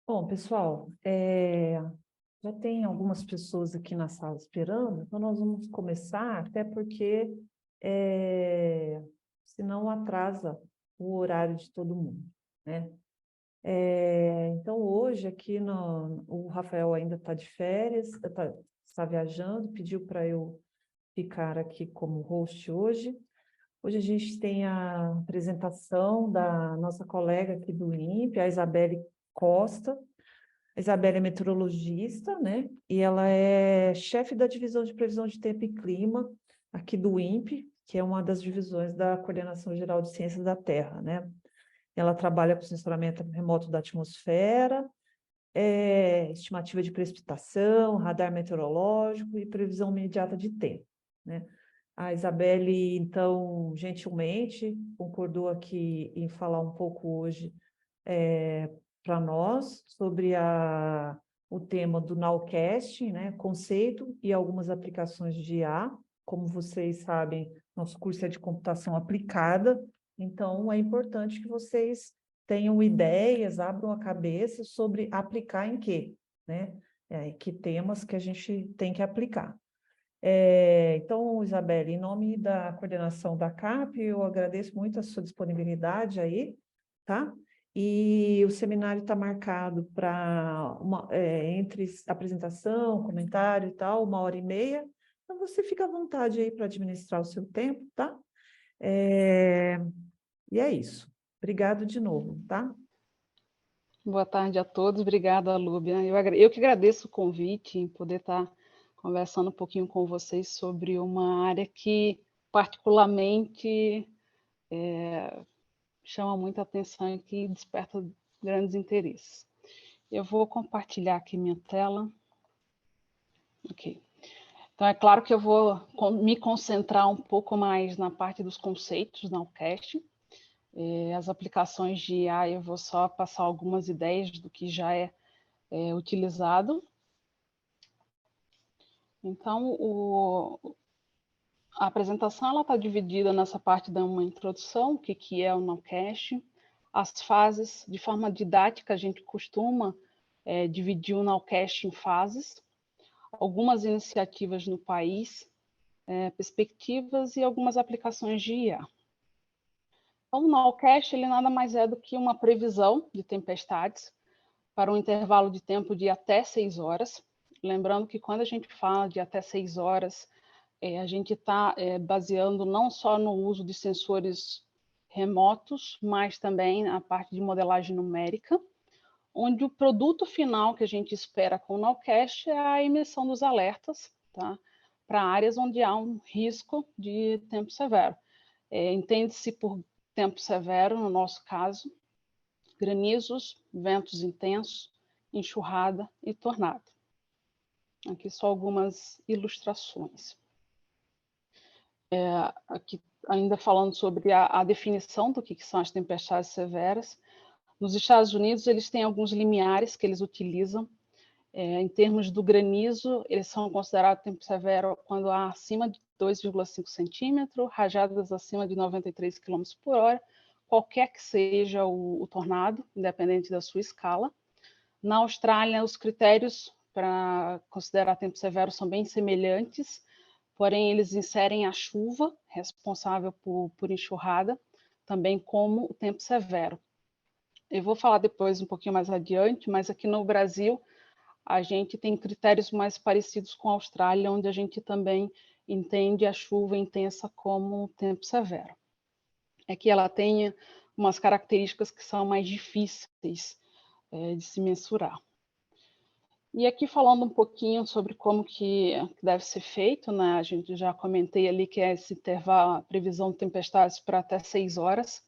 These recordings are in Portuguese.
Bom, pessoal, já tem algumas pessoas aqui na sala esperando, então nós vamos começar, até porque senão atrasa o horário de todo mundo, né? Então hoje aqui o Rafael ainda está de férias, está viajando, pediu para eu ficar aqui como host hoje. Hoje a gente tem a apresentação da nossa colega aqui do INPE, a Isabelle Costa. A Isabela é meteorologista, né? E ela é chefe da divisão de previsão de tempo e clima aqui do INPE, que é uma das divisões da Coordenação Geral de Ciências da Terra, né? Ela trabalha com sensoramento remoto da atmosfera, estimativa de precipitação, radar meteorológico e previsão imediata de tempo, né? A Isabelle, então, gentilmente concordou aqui em falar um pouco hoje para nós sobre o tema do Nowcast, né? Conceito e algumas aplicações de IA. Como vocês sabem, nosso curso é de computação aplicada, então é importante que vocês tenham ideias, abram a cabeça sobre aplicar em quê, né? Que temas que a gente tem que aplicar. Então, Isabelle, em nome da coordenação da CAP, eu agradeço muito a sua disponibilidade aí, tá? E o seminário está marcado para entre apresentação, comentário e tal, 1h30. Então, você fica à vontade aí para administrar o seu tempo, tá? E é isso. Obrigado de novo, tá? Boa tarde a todos, obrigada, Lúbia. Eu que agradeço o convite em poder estar conversando um pouquinho com vocês sobre uma área que, particularmente, chama muita atenção e que desperta grandes interesses. Eu vou compartilhar aqui minha tela. Ok. Então, é claro que eu vou me concentrar um pouco mais na parte dos conceitos, na Nowcast. As aplicações de IA, eu vou só passar algumas ideias do que já é utilizado. Então, a apresentação está dividida nessa parte de uma introdução, o que é o Nowcast, as fases, de forma didática, a gente costuma dividir o Nowcast em fases, algumas iniciativas no país, perspectivas e algumas aplicações de IA. Então, o Nowcast ele nada mais é do que uma previsão de tempestades para um intervalo de tempo de até 6 horas. Lembrando que quando a gente fala de até 6 horas, a gente está baseando não só no uso de sensores remotos, mas também a parte de modelagem numérica, onde o produto final que a gente espera com o Nowcast é a emissão dos alertas, tá? Para áreas onde há um risco de tempo severo. Entende-se por tempo severo, no nosso caso, granizos, ventos intensos, enxurrada e tornado. Aqui só algumas ilustrações. Aqui ainda falando sobre a definição do que são as tempestades severas. Nos Estados Unidos, eles têm alguns limiares que eles utilizam. Em termos do granizo, eles são considerados tempo severo quando há acima de 2,5 centímetros, rajadas acima de 93 km por hora, qualquer que seja o tornado, independente da sua escala. Na Austrália, os critérios para considerar tempo severo são bem semelhantes, porém eles inserem a chuva, responsável por enxurrada, também como o tempo severo. Eu vou falar depois um pouquinho mais adiante, mas aqui no Brasil a gente tem critérios mais parecidos com a Austrália, onde a gente também entende a chuva intensa como tempo severo. É que ela tem umas características que são mais difíceis de se mensurar. E aqui falando um pouquinho sobre como que deve ser feito, né? A gente já comentei ali que é esse intervalo, a previsão de tempestades para até 6 horas,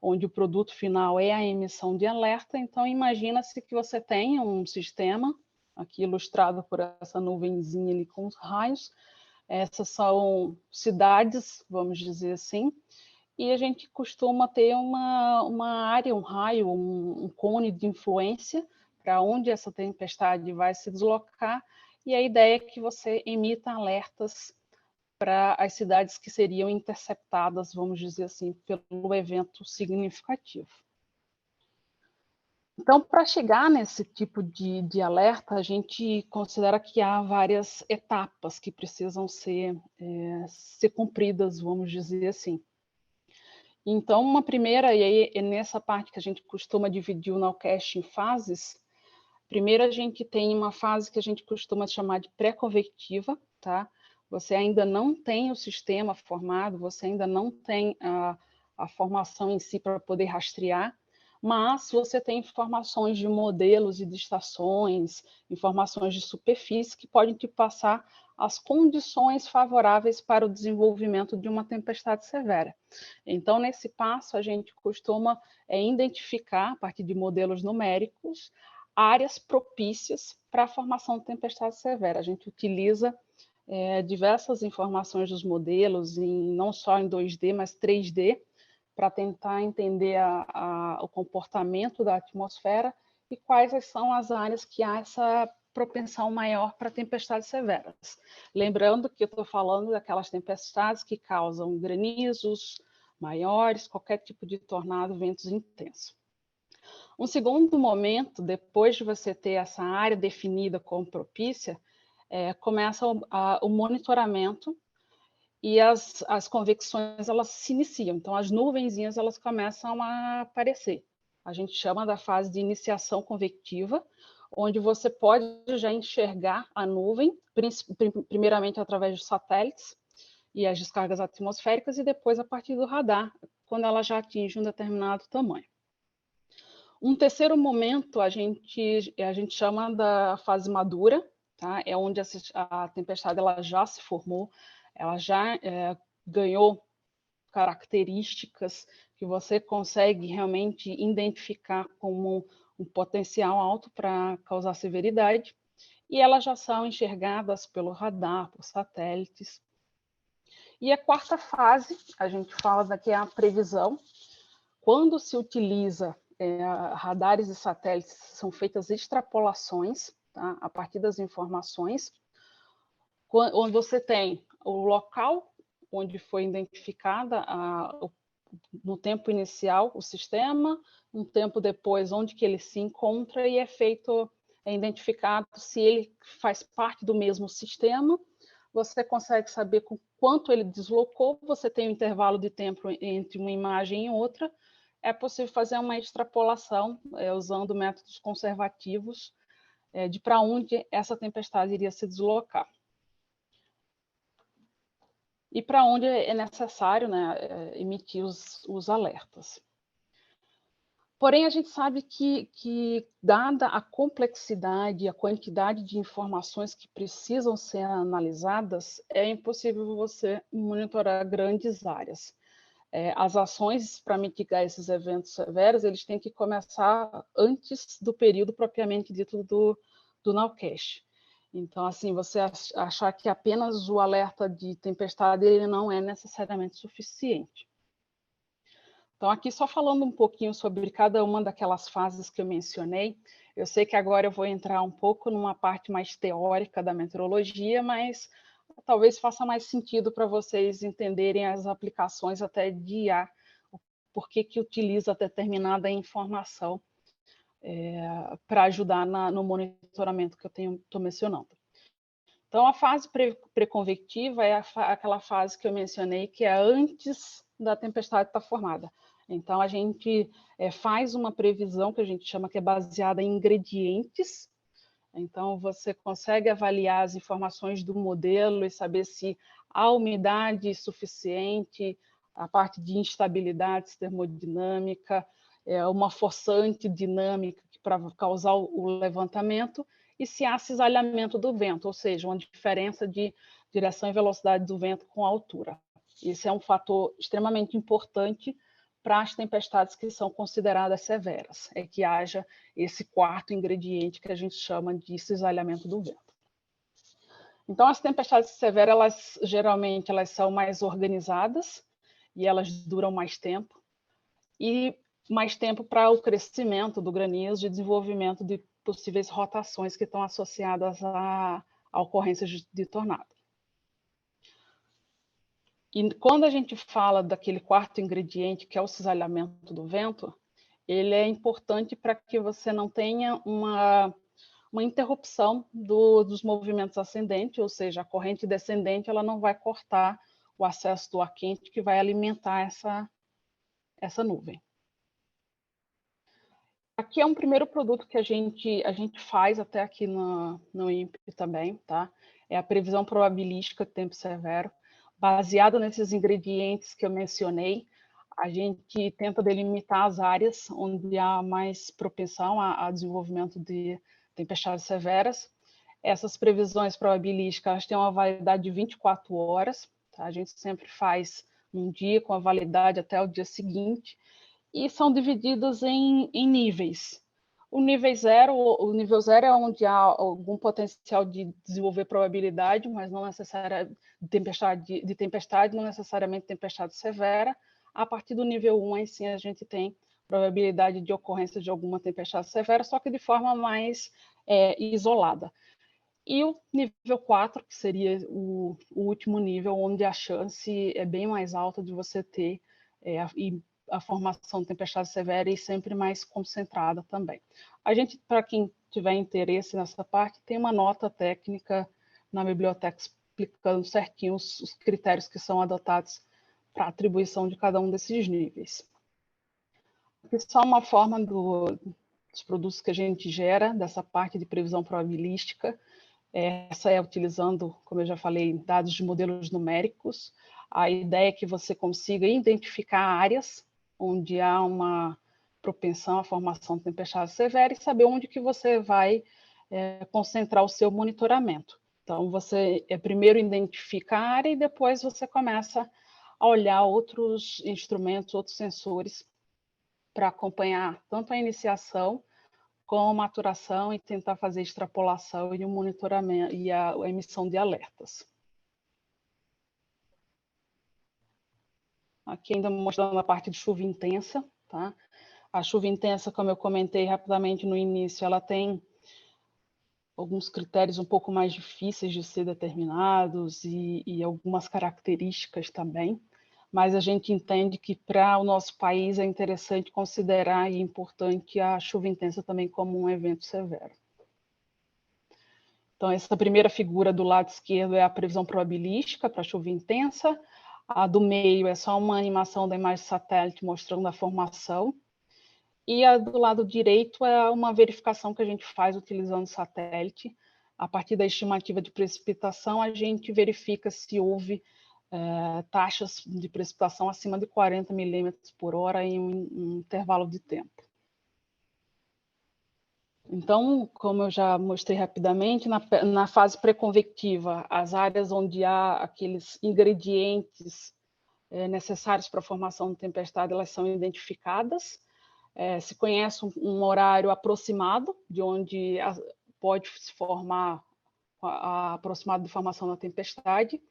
onde o produto final é a emissão de alerta. Então, imagina-se que você tenha um sistema, aqui ilustrado por essa nuvenzinha ali com os raios. Essas são cidades, vamos dizer assim, e a gente costuma ter uma área, um raio, um cone de influência para onde essa tempestade vai se deslocar, e a ideia é que você emita alertas para as cidades que seriam interceptadas, vamos dizer assim, pelo evento significativo. Então, para chegar nesse tipo de alerta, a gente considera que há várias etapas que precisam ser cumpridas, vamos dizer assim. Então, uma primeira, e aí é nessa parte que a gente costuma dividir o Nowcast em fases. Primeiro, a gente tem uma fase que a gente costuma chamar de pré-convectiva, tá? Você ainda não tem o sistema formado, você ainda não tem a formação em si para poder rastrear, mas você tem informações de modelos e de estações, informações de superfície que podem te passar as condições favoráveis para o desenvolvimento de uma tempestade severa. Então, nesse passo, a gente costuma identificar, a partir de modelos numéricos, áreas propícias para a formação de tempestade severa. A gente utiliza diversas informações dos modelos, não só em 2D, mas 3D, para tentar entender o comportamento da atmosfera e quais são as áreas que há essa propensão maior para tempestades severas. Lembrando que eu estou falando daquelas tempestades que causam granizos maiores, qualquer tipo de tornado, ventos intensos. Um segundo momento, depois de você ter essa área definida como propícia, começa o monitoramento e as convecções elas se iniciam. Então, as nuvenzinhas elas começam a aparecer. A gente chama da fase de iniciação convectiva, onde você pode já enxergar a nuvem, primeiramente através dos satélites e as descargas atmosféricas, e depois a partir do radar, quando ela já atinge um determinado tamanho. Um terceiro momento a gente chama da fase madura, tá? É onde a tempestade ela já se formou, ela já ganhou características que você consegue realmente identificar como um potencial alto para causar severidade, e elas já são enxergadas pelo radar, por satélites. E a quarta fase, a gente fala daqui a previsão. Quando se utiliza radares e satélites, são feitas extrapolações, tá? A partir das informações, onde você tem o local onde foi identificada no tempo inicial o sistema, um tempo depois onde que ele se encontra e é identificado se ele faz parte do mesmo sistema. Você consegue saber com quanto ele deslocou, você tem um intervalo de tempo entre uma imagem e outra. É possível fazer uma extrapolação usando métodos conservativos de para onde essa tempestade iria se deslocar. E para onde é necessário, né, emitir os alertas. Porém, a gente sabe que, dada a complexidade e a quantidade de informações que precisam ser analisadas, é impossível você monitorar grandes áreas. As ações para mitigar esses eventos severos, eles têm que começar antes do período propriamente dito do Nowcast. Então, assim, você achar que apenas o alerta de tempestade ele não é necessariamente suficiente. Então, aqui só falando um pouquinho sobre cada uma daquelas fases que eu mencionei, eu sei que agora eu vou entrar um pouco numa parte mais teórica da meteorologia, mas talvez faça mais sentido para vocês entenderem as aplicações até de IA, por que utiliza determinada informação para ajudar no monitoramento que eu estou mencionando. Então, a fase pré-convectiva é aquela fase que eu mencionei, que é antes da tempestade estar formada. Então, a gente faz uma previsão que a gente chama que é baseada em ingredientes. Então, você consegue avaliar as informações do modelo e saber se há umidade suficiente, a parte de instabilidade termodinâmica, uma forçante dinâmica para causar o levantamento, e se há cisalhamento do vento, ou seja, uma diferença de direção e velocidade do vento com a altura. Esse é um fator extremamente importante para as tempestades que são consideradas severas, é que haja esse quarto ingrediente que a gente chama de cisalhamento do vento. Então, as tempestades severas, geralmente, elas são mais organizadas e elas duram mais tempo, e mais tempo para o crescimento do granizo e desenvolvimento de possíveis rotações que estão associadas à ocorrência de tornado. E quando a gente fala daquele quarto ingrediente, que é o cisalhamento do vento, ele é importante para que você não tenha uma interrupção dos movimentos ascendentes, ou seja, a corrente descendente ela não vai cortar o acesso do ar quente que vai alimentar essa nuvem. Aqui é um primeiro produto que a gente faz até aqui no INPE também, tá? É a previsão probabilística de tempo severo. Baseado nesses ingredientes que eu mencionei, a gente tenta delimitar as áreas onde há mais propensão a desenvolvimento de tempestades severas. Essas previsões probabilísticas têm uma validade de 24 horas, tá? A gente sempre faz num dia com a validade até o dia seguinte, e são divididos em níveis. O nível zero é onde há algum potencial de desenvolver probabilidade, mas não necessariamente de tempestade, não necessariamente tempestade severa. A partir do nível 1, aí sim, a gente tem probabilidade de ocorrência de alguma tempestade severa, só que de forma mais isolada. E o nível 4, que seria o último nível, onde a chance é bem mais alta de você ter a formação de tempestade severa e sempre mais concentrada também. A gente, para quem tiver interesse nessa parte, tem uma nota técnica na biblioteca explicando certinho os critérios que são adotados para a atribuição de cada um desses níveis. Aqui só uma forma dos produtos que a gente gera, dessa parte de previsão probabilística. Essa é utilizando, como eu já falei, dados de modelos numéricos. A ideia é que você consiga identificar áreas onde há uma propensão à formação de tempestade severa e saber onde que você vai concentrar o seu monitoramento. Então, você primeiro identifica a área e depois você começa a olhar outros instrumentos, outros sensores, para acompanhar tanto a iniciação com maturação e tentar fazer extrapolação e o monitoramento e a emissão de alertas. Aqui ainda mostrando a parte de chuva intensa, tá? A chuva intensa, como eu comentei rapidamente no início, ela tem alguns critérios um pouco mais difíceis de ser determinados e algumas características também, mas a gente entende que para o nosso país é interessante considerar e importante a chuva intensa também como um evento severo. Então, essa primeira figura do lado esquerdo é a previsão probabilística para chuva intensa. A do meio é só uma animação da imagem satélite mostrando a formação. E a do lado direito é uma verificação que a gente faz utilizando o satélite. A partir da estimativa de precipitação, a gente verifica se houve taxas de precipitação acima de 40 milímetros por hora em um intervalo de tempo. Então, como eu já mostrei rapidamente, na fase pré-convectiva, as áreas onde há aqueles ingredientes necessários para a formação de tempestade, elas são identificadas. Se conhece um horário aproximado de onde pode se formar aproximado de formação da tempestade,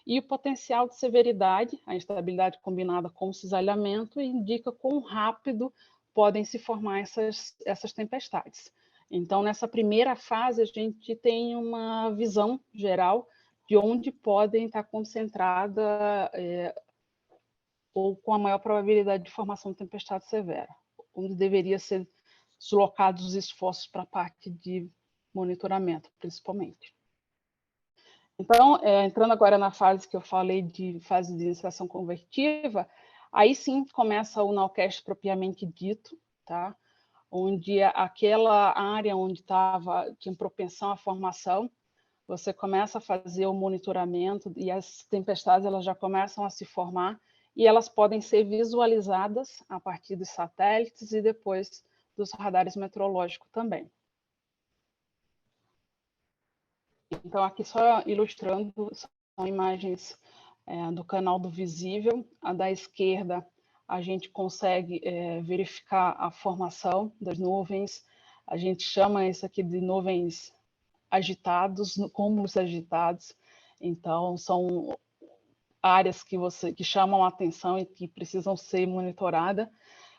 e o potencial de severidade, a instabilidade combinada com o cisalhamento, indica quão rápido podem se formar essas tempestades. Então, nessa primeira fase, a gente tem uma visão geral de onde podem estar concentrada ou com a maior probabilidade de formação de tempestade severa, onde deveria ser deslocados os esforços para a parte de monitoramento, principalmente. Então, entrando agora na fase que eu falei de fase de iniciação convertiva, aí sim começa o nowcast propriamente dito, tá? Onde aquela área onde tinha propensão à formação, você começa a fazer o monitoramento e as tempestades elas já começam a se formar e elas podem ser visualizadas a partir dos satélites e depois dos radares meteorológicos também. Então, aqui só ilustrando, são imagens do canal do visível. A da esquerda, a gente consegue verificar a formação das nuvens. A gente chama isso aqui de nuvens agitados, cúmulos agitados. Então, são áreas que chamam a atenção e que precisam ser monitoradas.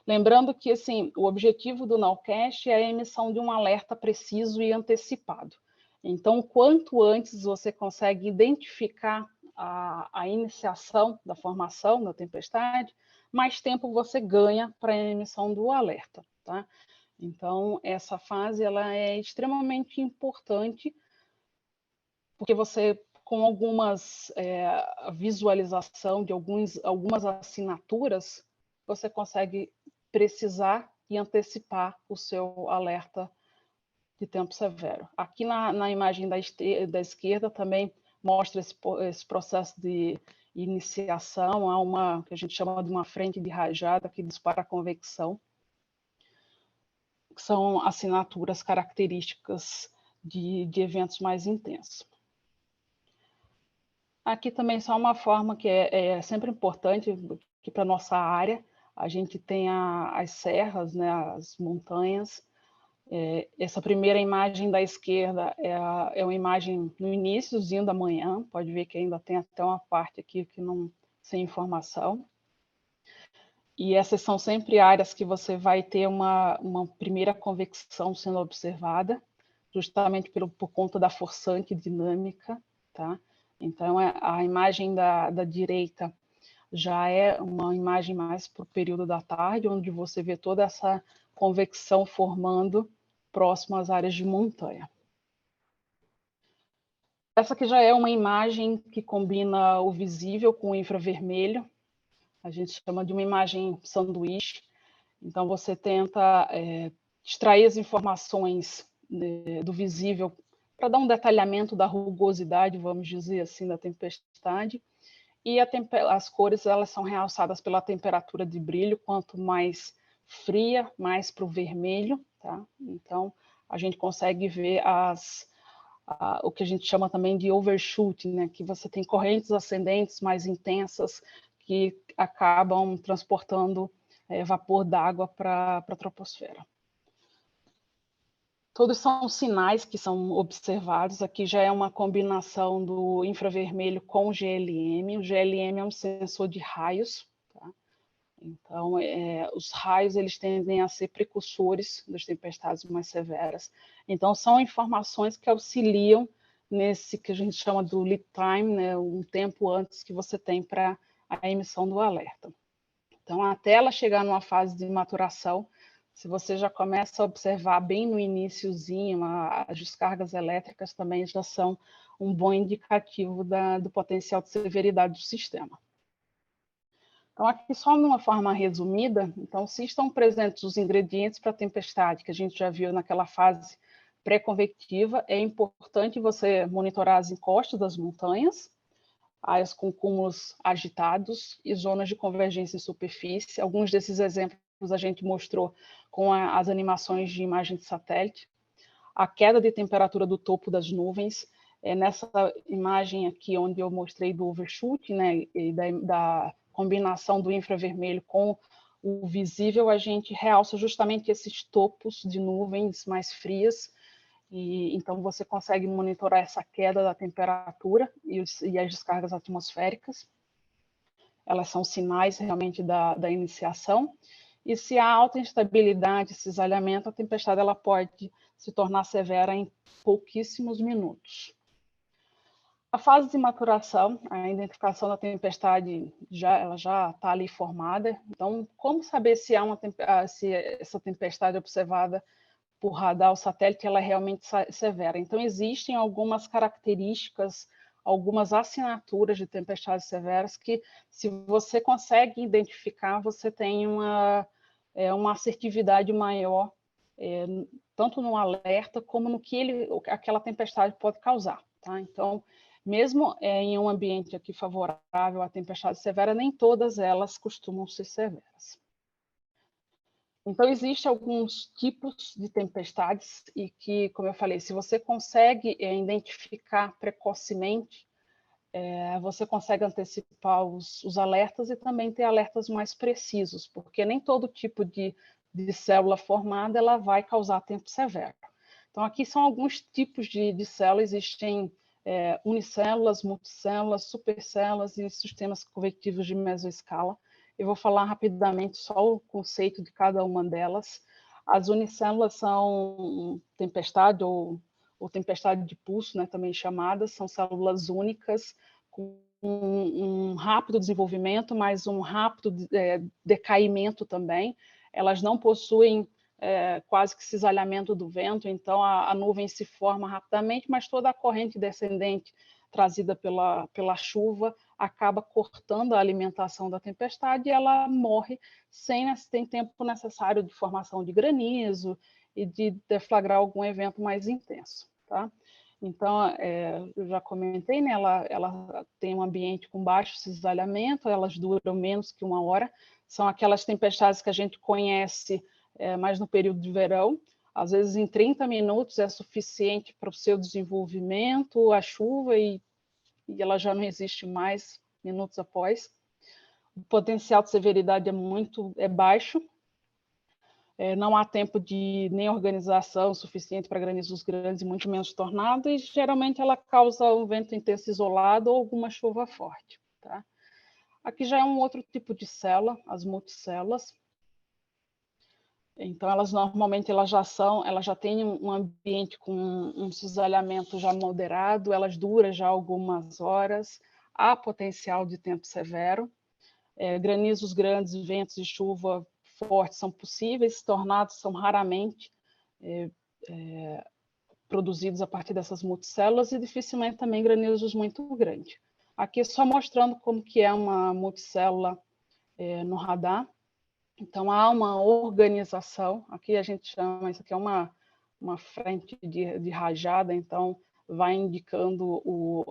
Lembrando que assim, o objetivo do nowcast é a emissão de um alerta preciso e antecipado. Então, quanto antes você consegue identificar a iniciação da formação da tempestade, mais tempo você ganha para a emissão do alerta, tá? Então, essa fase ela é extremamente importante, porque você, com algumas visualização de algumas assinaturas, você consegue precisar e antecipar o seu alerta de tempo severo. Aqui na imagem da esquerda também mostra esse processo de iniciação, há uma que a gente chama de uma frente de rajada que dispara a convecção, que são assinaturas características de eventos mais intensos. Aqui também só uma forma que é sempre importante, que para a nossa área, a gente tem as serras, né, as montanhas. Essa primeira imagem da esquerda é uma imagem no iníciozinho da manhã, pode ver que ainda tem até uma parte aqui que não sem informação. E essas são sempre áreas que você vai ter uma primeira convecção sendo observada, justamente por conta da forçante dinâmica, tá? Então, a imagem da direita já é uma imagem mais para o período da tarde, onde você vê toda essa convecção formando próximo às áreas de montanha. Essa aqui já é uma imagem que combina o visível com o infravermelho. A gente chama de uma imagem sanduíche. Então, você tenta extrair as informações do visível para dar um detalhamento da rugosidade, vamos dizer assim, da tempestade. E as cores elas são realçadas pela temperatura de brilho, quanto mais fria, mais para o vermelho. Tá? Então, a gente consegue ver o que a gente chama também de overshoot, né? Que você tem correntes ascendentes mais intensas que acabam transportando vapor d'água para a troposfera. Todos são sinais que são observados. Aqui já é uma combinação do infravermelho com o GLM. O GLM é um sensor de raios. Tá? Então, os raios eles tendem a ser precursores das tempestades mais severas. Então, são informações que auxiliam nesse que a gente chama do lead time, né? Um tempo antes que você tem para a emissão do alerta. Então, até ela chegar numa fase de maturação, se você já começa a observar bem no iniciozinho, as descargas elétricas também já são um bom indicativo do potencial de severidade do sistema. Então, aqui só numa forma resumida, então, se estão presentes os ingredientes para a tempestade, que a gente já viu naquela fase pré-convectiva, é importante você monitorar as encostas das montanhas, áreas com cúmulos agitados e zonas de convergência em superfície. Alguns desses exemplos a gente mostrou com as animações de imagem de satélite. A queda de temperatura do topo das nuvens. Nessa imagem aqui, onde eu mostrei do overshoot, né, e da combinação do infravermelho com o visível, a gente realça justamente esses topos de nuvens mais frias, e então você consegue monitorar essa queda da temperatura e as descargas atmosféricas. Elas são sinais realmente da iniciação. E se há alta instabilidade, cisalhamento, a tempestade ela pode se tornar severa em pouquíssimos minutos. A fase de maturação, a identificação da tempestade ela já está ali formada. Então, como saber se se essa tempestade observada por radar ou satélite ela é realmente severa? Então, existem algumas características, algumas assinaturas de tempestades severas que, se você consegue identificar, você tem uma assertividade maior, tanto no alerta como no que aquela tempestade pode causar. Tá? Então, mesmo em um ambiente aqui favorável à tempestade severa, nem todas elas costumam ser severas. Então, existem alguns tipos de tempestades e que, como eu falei, se você consegue identificar precocemente, você consegue antecipar os alertas e também ter alertas mais precisos, porque nem todo tipo de célula formada ela vai causar tempo severo. Então, aqui são alguns tipos de células, existem unicélulas, multicélulas, supercélulas e sistemas convectivos de mesoescala. Eu vou falar rapidamente só o conceito de cada uma delas. As unicélulas são tempestade ou tempestade de pulso, né, também chamadas, são células únicas com um rápido desenvolvimento, mas um rápido decaimento também. Elas não possuem quase que cisalhamento do vento, então a nuvem se forma rapidamente, mas toda a corrente descendente trazida pela chuva acaba cortando a alimentação da tempestade e ela morre sem tempo necessário de formação de granizo e de deflagrar algum evento mais intenso. Tá? Então, eu já comentei, né? Ela tem um ambiente com baixo cisalhamento, elas duram menos que 1 hora, são aquelas tempestades que a gente conhece mais no período de verão, às vezes em 30 minutos é suficiente para o seu desenvolvimento, a chuva, e ela já não existe mais minutos após. O potencial de severidade é baixo, não há tempo de nem organização suficiente para granizos grandes e muito menos tornado, e geralmente ela causa um vento intenso isolado ou alguma chuva forte. Tá? Aqui já é um outro tipo de célula, as multicélulas. Então, elas normalmente já têm um ambiente com um cisalhamento já moderado, elas duram já algumas horas, há potencial de tempo severo, granizos grandes, ventos e chuva fortes são possíveis, tornados são raramente produzidos a partir dessas multicélulas e dificilmente também granizos muito grandes. Aqui só mostrando como que é uma multicélula no radar. Então, há uma organização, aqui a gente chama, isso aqui é uma frente de rajada, então vai indicando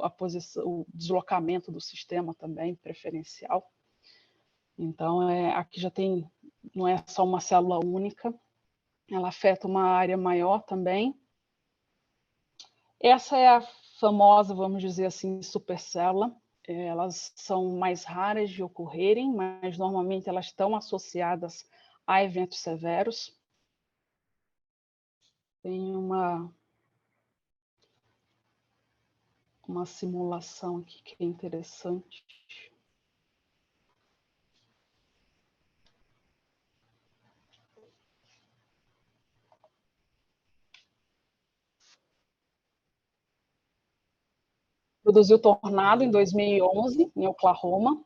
a posição, o deslocamento do sistema também, preferencial. Então, aqui já tem, não é só uma célula única, ela afeta uma área maior também. Essa é a famosa, vamos dizer assim, supercélula. Elas são mais raras de ocorrerem, mas normalmente elas estão associadas a eventos severos. Tem uma simulação aqui que é interessante. Produziu tornado em 2011, em Oklahoma.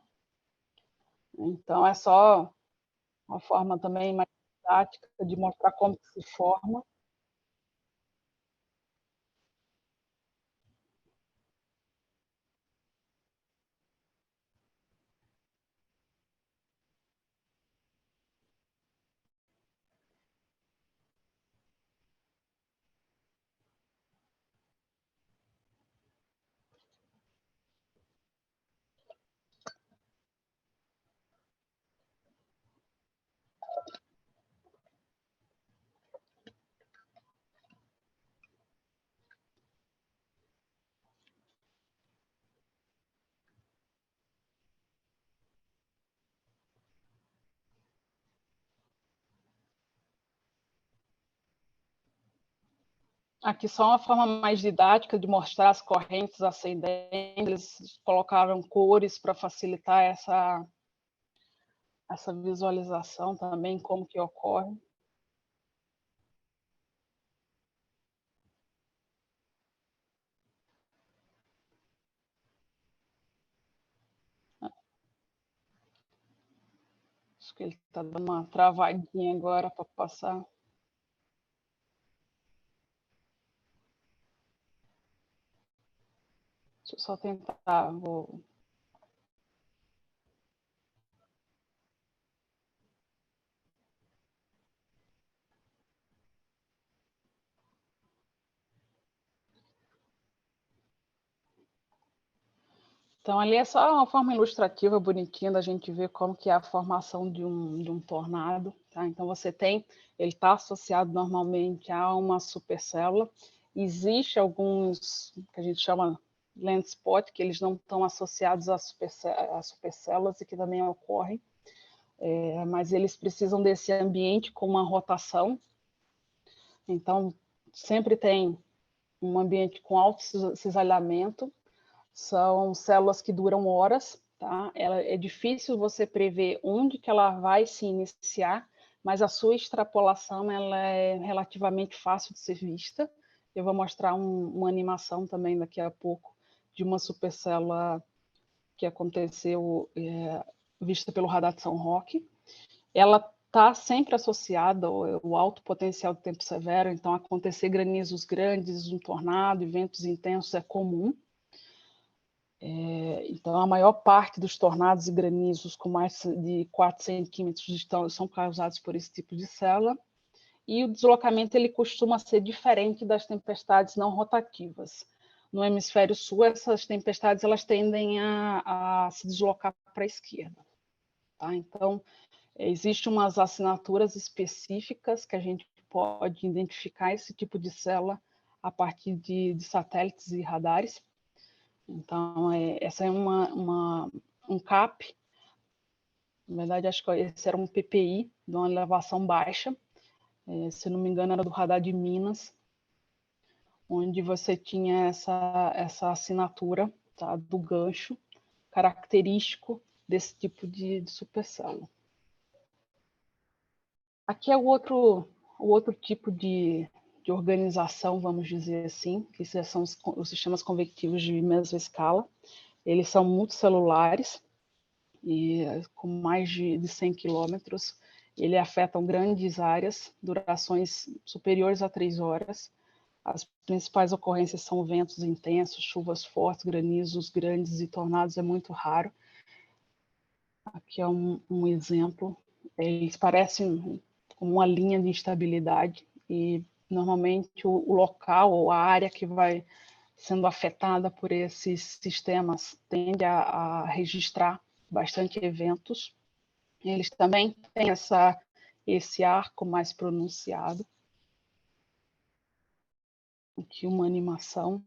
Então, é só uma forma também mais didática de mostrar como se forma. Aqui só uma forma mais didática de mostrar as correntes ascendentes. Eles colocaram cores para facilitar essa visualização também, como que ocorre. Acho que ele está dando uma travadinha agora para passar. Deixa eu só tentar. Então, ali é só uma forma ilustrativa, bonitinha, da gente ver como que é a formação de um tornado. Tá? Então, ele está associado normalmente a uma supercélula. Existe alguns que a gente chama land spot, que eles não estão associados a supercélulas e que também ocorrem, mas eles precisam desse ambiente com uma rotação. Então, sempre tem um ambiente com alto cisalhamento. São células que duram horas, tá? É difícil você prever onde que ela vai se iniciar, mas a sua extrapolação ela é relativamente fácil de ser vista. Eu vou mostrar uma animação também daqui a pouco de uma supercélula que aconteceu vista pelo radar de São Roque. Ela está sempre associada ao alto potencial de tempo severo, então acontecer granizos grandes, um tornado e ventos intensos é comum. Então, a maior parte dos tornados e granizos com mais de 4 centímetros são causados por esse tipo de célula. E o deslocamento ele costuma ser diferente das tempestades não rotativas. No hemisfério sul, essas tempestades elas tendem a se deslocar para a esquerda. Tá? Então, existem umas assinaturas específicas que a gente pode identificar esse tipo de célula a partir de satélites e radares. Então, essa é um CAP, na verdade, acho que esse era um PPI, de uma elevação baixa, se não me engano, era do radar de Minas, onde você tinha essa assinatura, tá, do gancho característico desse tipo de supercélula. Aqui é o outro tipo de organização, vamos dizer assim, que são os sistemas convectivos de mesoscala. Eles são multicelulares e com mais de 100 quilômetros. Eles afetam grandes áreas, durações superiores a 3 horas. As principais ocorrências são ventos intensos, chuvas fortes, granizos grandes e tornados é muito raro. Aqui é um exemplo. Eles parecem como uma linha de instabilidade e normalmente o local ou a área que vai sendo afetada por esses sistemas tende a registrar bastante eventos. Eles também têm esse arco mais pronunciado. Aqui uma animação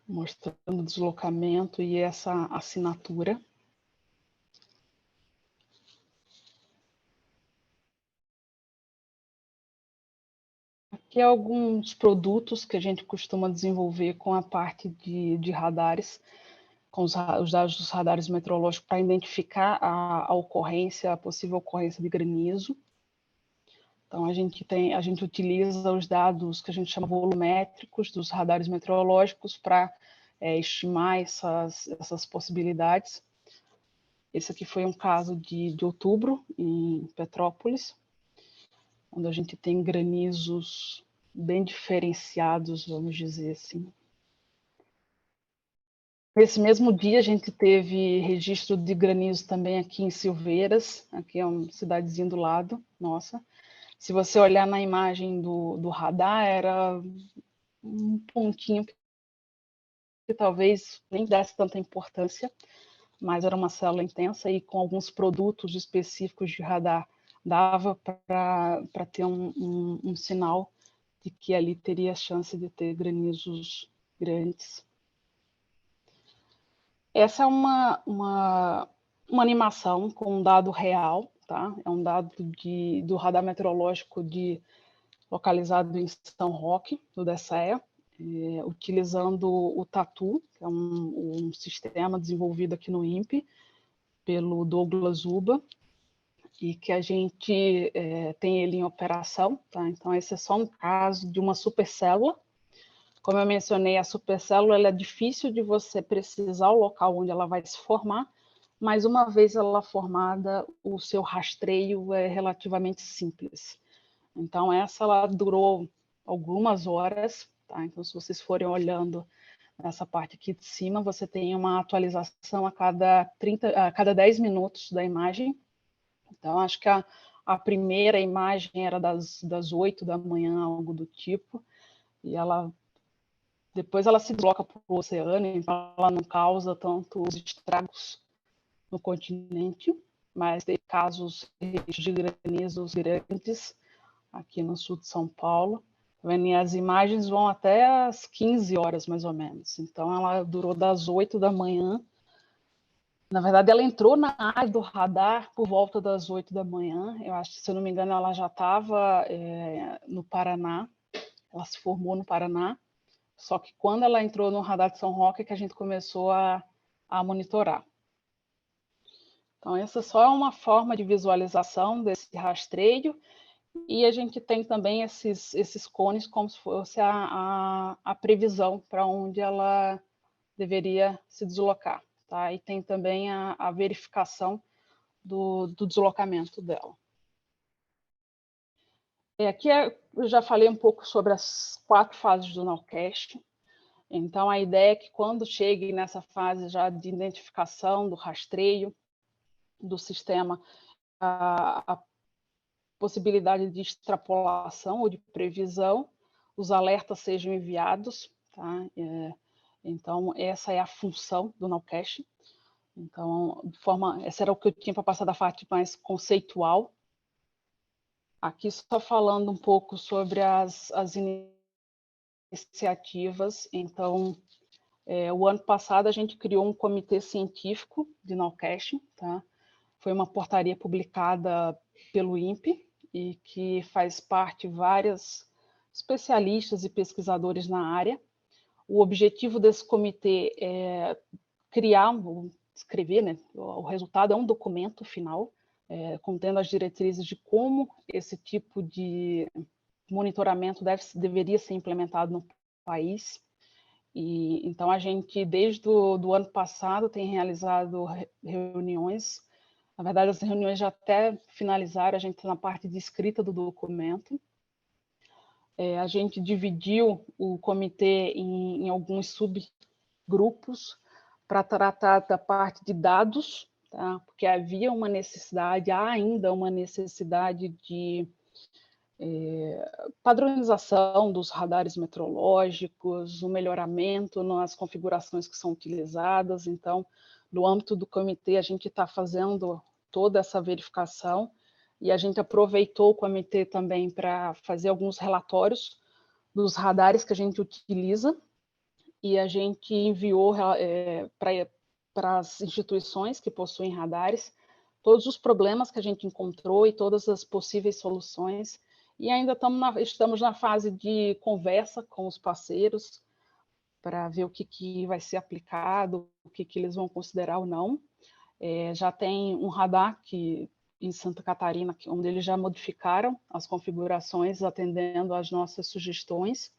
mostrando o deslocamento e essa assinatura. Aqui alguns produtos que a gente costuma desenvolver com a parte de radares, com os dados dos radares meteorológicos para identificar a ocorrência, a possível ocorrência de granizo. Então, a gente utiliza os dados que a gente chama volumétricos dos radares meteorológicos para estimar essas possibilidades. Esse aqui foi um caso de outubro, em Petrópolis, onde a gente tem granizos bem diferenciados, vamos dizer assim. Nesse mesmo dia, a gente teve registro de granizo também aqui em Silveiras, aqui é uma cidadezinha do lado, nossa. Se você olhar na imagem do radar, era um pontinho que talvez nem desse tanta importância, mas era uma célula intensa e com alguns produtos específicos de radar dava para ter um sinal de que ali teria chance de ter granizos grandes. Essa é uma animação com um dado real, tá? É um dado do radar meteorológico localizado em São Roque, do DSEA, utilizando o TATU, que é um sistema desenvolvido aqui no INPE, pelo Douglas Uba, e que a gente tem ele em operação. Tá? Então, esse é só um caso de uma supercélula. Como eu mencionei, a supercélula ela é difícil de você precisar o local onde ela vai se formar, mas uma vez ela formada, o seu rastreio é relativamente simples. Então, ela durou algumas horas, tá? Então, se vocês forem olhando nessa parte aqui de cima, você tem uma atualização a cada 10 minutos da imagem. Então, acho que a primeira imagem era das 8 da manhã, algo do tipo, e depois ela se desloca para o oceano, então ela não causa tantos estragos no continente, mas tem casos de granizos grandes aqui no sul de São Paulo. E as imagens vão até às 15 horas, mais ou menos. Então, ela durou das 8 da manhã. Na verdade, ela entrou na área do radar por volta das 8 da manhã. Eu acho que, se eu não me engano, ela já estava no Paraná. Ela se formou no Paraná. Só que quando ela entrou no radar de São Roque, é que a gente começou a monitorar. Então, essa só é uma forma de visualização desse rastreio. E a gente tem também esses cones como se fosse a previsão para onde ela deveria se deslocar. Tá? E tem também a verificação do deslocamento dela. Aqui eu já falei um pouco sobre as 4 fases do Nowcast. Então, a ideia é que quando chegue nessa fase já de identificação, do rastreio do sistema, a possibilidade de extrapolação ou de previsão, os alertas sejam enviados. Tá? Então, essa é a função do Nowcast. Então, essa era o que eu tinha para passar da parte mais conceitual. Aqui só falando um pouco sobre as iniciativas. Então, o ano passado a gente criou um comitê científico de Nowcast, tá? Foi uma portaria publicada pelo INPE e que faz parte vários especialistas e pesquisadores na área. O objetivo desse comitê é escrever, né? O resultado é um documento final, contendo as diretrizes de como esse tipo de monitoramento deveria ser implementado no país. E então a gente, desde o ano passado, tem realizado reuniões. Na verdade, as reuniões já até finalizaram, a gente está na parte de escrita do documento. A gente dividiu o comitê em alguns subgrupos para tratar da parte de dados, tá? Porque há ainda uma necessidade de padronização dos radares meteorológicos, o melhoramento nas configurações que são utilizadas. Então, no âmbito do comitê, a gente está fazendo toda essa verificação e a gente aproveitou o comitê também para fazer alguns relatórios dos radares que a gente utiliza e a gente enviou para as instituições que possuem radares todos os problemas que a gente encontrou e todas as possíveis soluções. E ainda estamos na fase de conversa com os parceiros para ver o que vai ser aplicado, o que eles vão considerar ou não. Já tem um radar em Santa Catarina, onde eles já modificaram as configurações atendendo às nossas sugestões.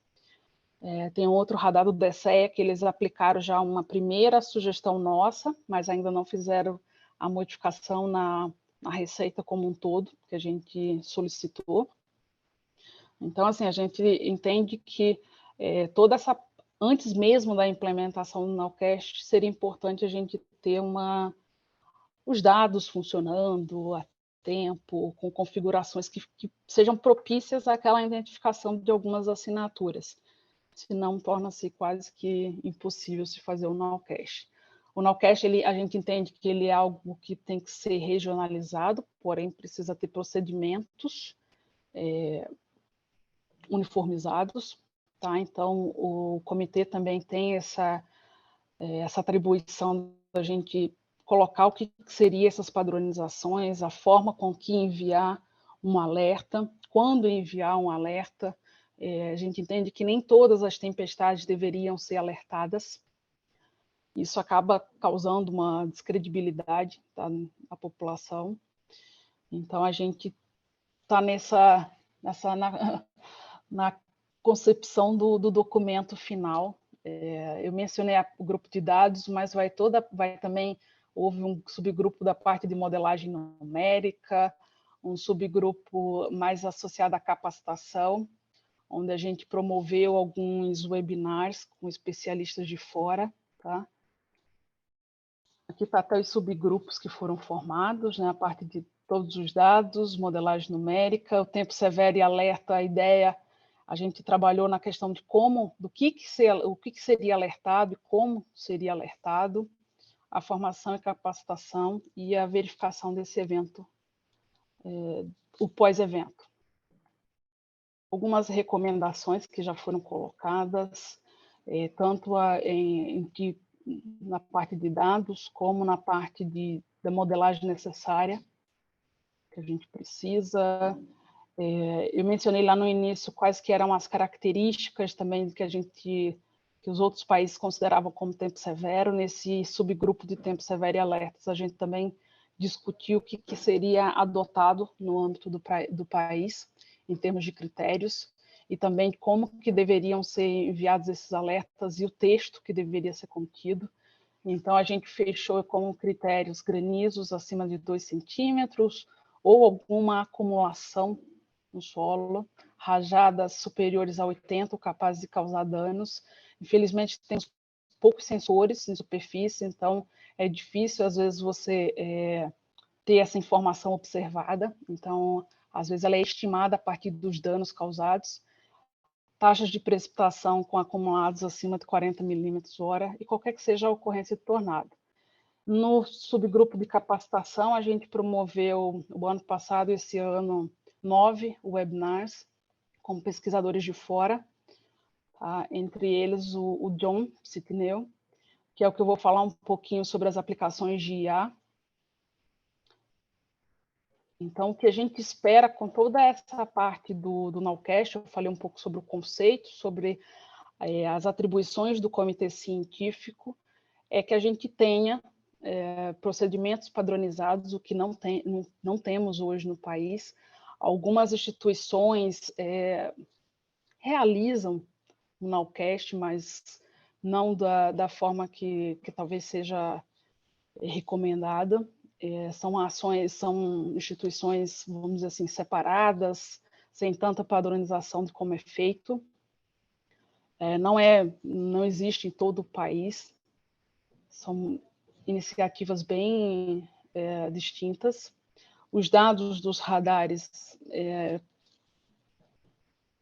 Tem outro radar do DCE que eles aplicaram já uma primeira sugestão nossa, mas ainda não fizeram a modificação na receita como um todo, que a gente solicitou. Então, assim, a gente entende que antes mesmo da implementação do Nowcast, seria importante a gente ter os dados funcionando a tempo, com configurações que sejam propícias àquela identificação de algumas assinaturas. Senão, torna-se quase que impossível se fazer o Nowcast. O Nowcast, a gente entende que ele é algo que tem que ser regionalizado, porém precisa ter procedimentos uniformizados, tá? Então, o comitê também tem essa atribuição da gente colocar o que seria essas padronizações, a forma com que enviar um alerta, quando enviar um alerta. A gente entende que nem todas as tempestades deveriam ser alertadas. Isso acaba causando uma descredibilidade, tá, na população. Então, a gente está na concepção do documento final. Eu mencionei o grupo de dados, mas houve um subgrupo da parte de modelagem numérica, um subgrupo mais associado à capacitação, onde a gente promoveu alguns webinars com especialistas de fora. Tá? Aqui está até os subgrupos que foram formados, né? A parte de todos os dados, modelagem numérica, o tempo severo e alerta, a ideia, a gente trabalhou na questão de o que seria alertado e como seria alertado, a formação e capacitação e a verificação desse evento, o pós-evento. Algumas recomendações que já foram colocadas, tanto na parte de dados, como na parte da modelagem necessária, que a gente precisa. Eu mencionei lá no início quais que eram as características também que os outros países consideravam como tempo severo. Nesse subgrupo de tempo severo e alertas, a gente também discutiu o que seria adotado no âmbito do país, em termos de critérios. e também como que deveriam ser enviados esses alertas e o texto que deveria ser contido. Então, a gente fechou com critérios granizos acima de 2 centímetros ou alguma acumulação no solo, rajadas superiores a 80, capazes de causar danos. Infelizmente, temos poucos sensores em superfície, então é difícil, às vezes, você ter essa informação observada. Então, às vezes, ela é estimada a partir dos danos causados. Taxas de precipitação com acumulados acima de 40 milímetros hora e qualquer que seja a ocorrência de tornado. No subgrupo de capacitação, a gente promoveu, o ano passado, esse ano, 9 webinars com pesquisadores de fora, tá? Entre eles o John Citneu, que é o que eu vou falar um pouquinho sobre as aplicações de IA. Então, o que a gente espera com toda essa parte do Nowcast, eu falei um pouco sobre o conceito, sobre as atribuições do comitê científico, é que a gente tenha procedimentos padronizados, o que não temos hoje no país. Algumas instituições realizam o Nowcast, mas não da forma que talvez seja recomendada. São instituições, vamos dizer assim, separadas, sem tanta padronização de como é feito. Não existe em todo o país. São iniciativas bem distintas. Os dados dos radares,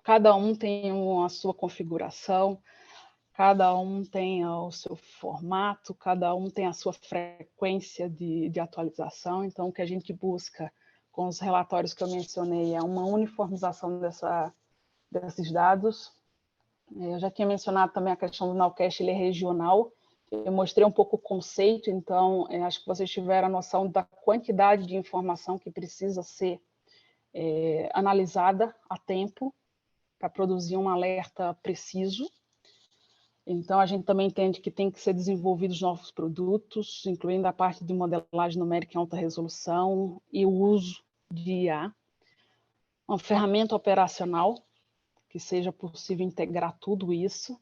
cada um tem a sua configuração, cada um tem o seu formato, cada um tem a sua frequência de atualização. Então, o que a gente busca com os relatórios que eu mencionei é uma uniformização desses dados. Eu já tinha mencionado também a questão do Nowcast, ele é regional. Eu mostrei um pouco o conceito, então acho que vocês tiveram a noção da quantidade de informação que precisa ser analisada a tempo para produzir um alerta preciso. Então, a gente também entende que tem que ser desenvolvidos novos produtos, incluindo a parte de modelagem numérica em alta resolução e o uso de IA. Uma ferramenta operacional que seja possível integrar tudo isso.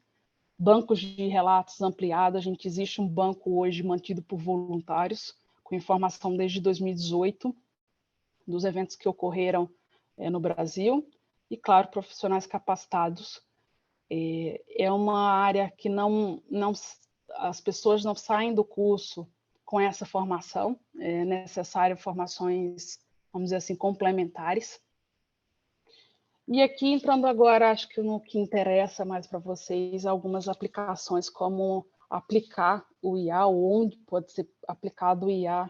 Bancos de relatos ampliados. Existe um banco hoje mantido por voluntários, com informação desde 2018, dos eventos que ocorreram no Brasil. E, claro, profissionais capacitados. É uma área que as pessoas não saem do curso com essa formação, é necessário formações, vamos dizer assim, complementares. E aqui, entrando agora, acho que no que interessa mais para vocês, algumas aplicações, como aplicar o IA, ou onde pode ser aplicado o IA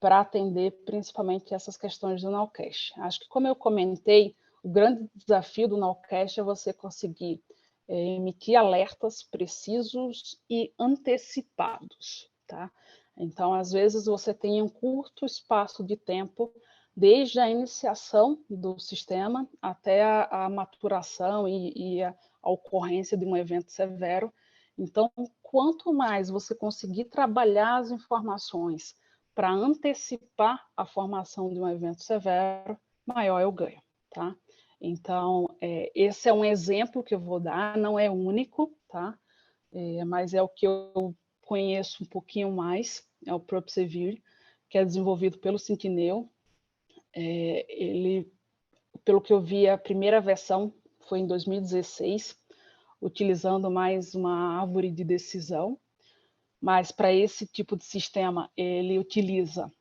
para atender principalmente essas questões do Nowcast. Acho que, como eu comentei, o grande desafio do Nowcast é você conseguir emitir alertas precisos e antecipados, tá? Então, às vezes, você tem um curto espaço de tempo, desde a iniciação do sistema até a maturação e a ocorrência de um evento severo. Então, quanto mais você conseguir trabalhar as informações para antecipar a formação de um evento severo, maior é o ganho, tá? Então, esse é um exemplo que eu vou dar, não é único, tá? Mas é o que eu conheço um pouquinho mais, é o Propsevir, que é desenvolvido pelo Citneu. Ele, pelo que eu vi, a primeira versão foi em 2016, utilizando mais uma árvore de decisão, mas para esse tipo de sistema, ele utiliza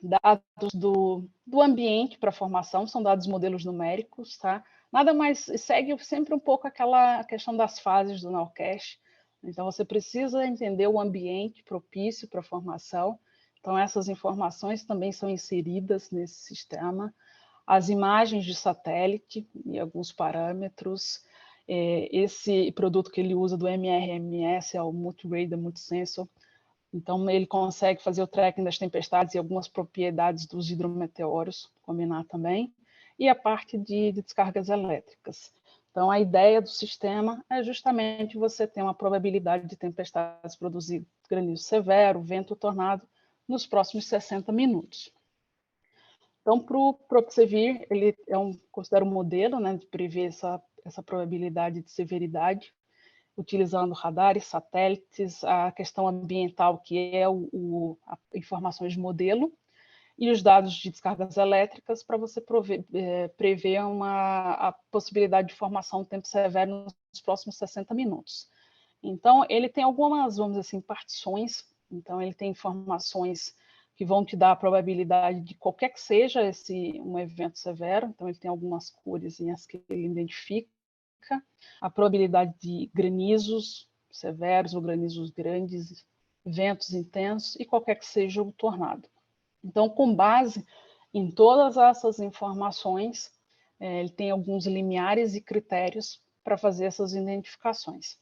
dados do ambiente para formação, são dados modelos numéricos, tá? Nada mais, segue sempre um pouco aquela questão das fases do Nowcast. Então, você precisa entender o ambiente propício para a formação. Então, essas informações também são inseridas nesse sistema. As imagens de satélite e alguns parâmetros. Esse produto que ele usa do MRMS é o Multi-Radar Multisensor. Então, ele consegue fazer o tracking das tempestades e algumas propriedades dos hidrometeoros, combinar também, e a parte de descargas elétricas. Então, a ideia do sistema é justamente você ter uma probabilidade de tempestades produzir granizo severo, vento, tornado, nos próximos 60 minutos. Então, para o Propsevir, ele considera um modelo, né, de prever essa probabilidade de severidade, utilizando radares, satélites, a questão ambiental, que é informações de modelo, e os dados de descargas elétricas para você prever a possibilidade de formação de tempo severo nos próximos 60 minutos. Então, ele tem algumas, vamos dizer assim, partições. Então, ele tem informações que vão te dar a probabilidade de qualquer que seja um evento severo. Então, ele tem algumas cores que ele identifica. A probabilidade de granizos severos ou granizos grandes, ventos intensos e qualquer que seja o tornado. Então, com base em todas essas informações, ele tem alguns limiares e critérios para fazer essas identificações.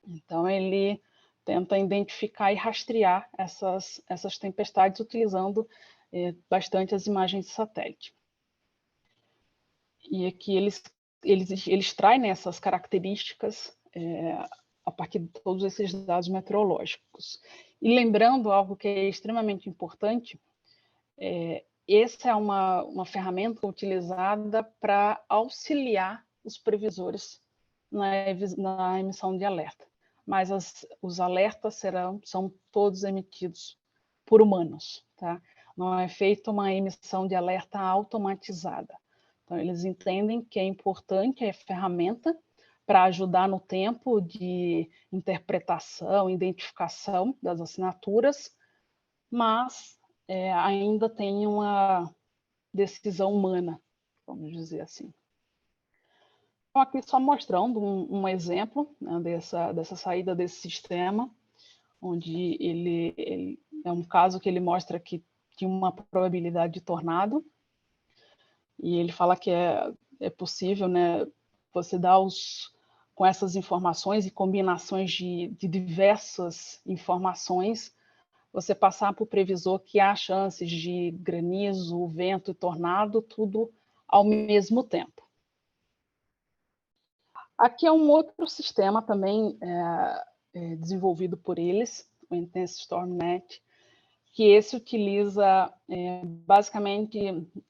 Então, ele tenta identificar e rastrear essas tempestades utilizando bastante as imagens de satélite. E aqui eles traem essas características a partir de todos esses dados meteorológicos. E lembrando algo que é extremamente importante, essa é uma ferramenta utilizada para auxiliar os previsores na emissão de alerta. Mas os alertas são todos emitidos por humanos, tá? Não é feita uma emissão de alerta automatizada. Então, eles entendem que é importante a ferramenta para ajudar no tempo de interpretação, identificação das assinaturas, mas ainda tem uma decisão humana, vamos dizer assim. Então, aqui só mostrando um exemplo, né, dessa saída desse sistema, onde ele é um caso que ele mostra que tinha uma probabilidade de tornado, e ele fala que é possível, né, você dar com essas informações e combinações de diversas informações, você passar para o previsor que há chances de granizo, vento e tornado, tudo ao mesmo tempo. Aqui é um outro sistema também desenvolvido por eles, o Intense StormNet, que esse utiliza, basicamente,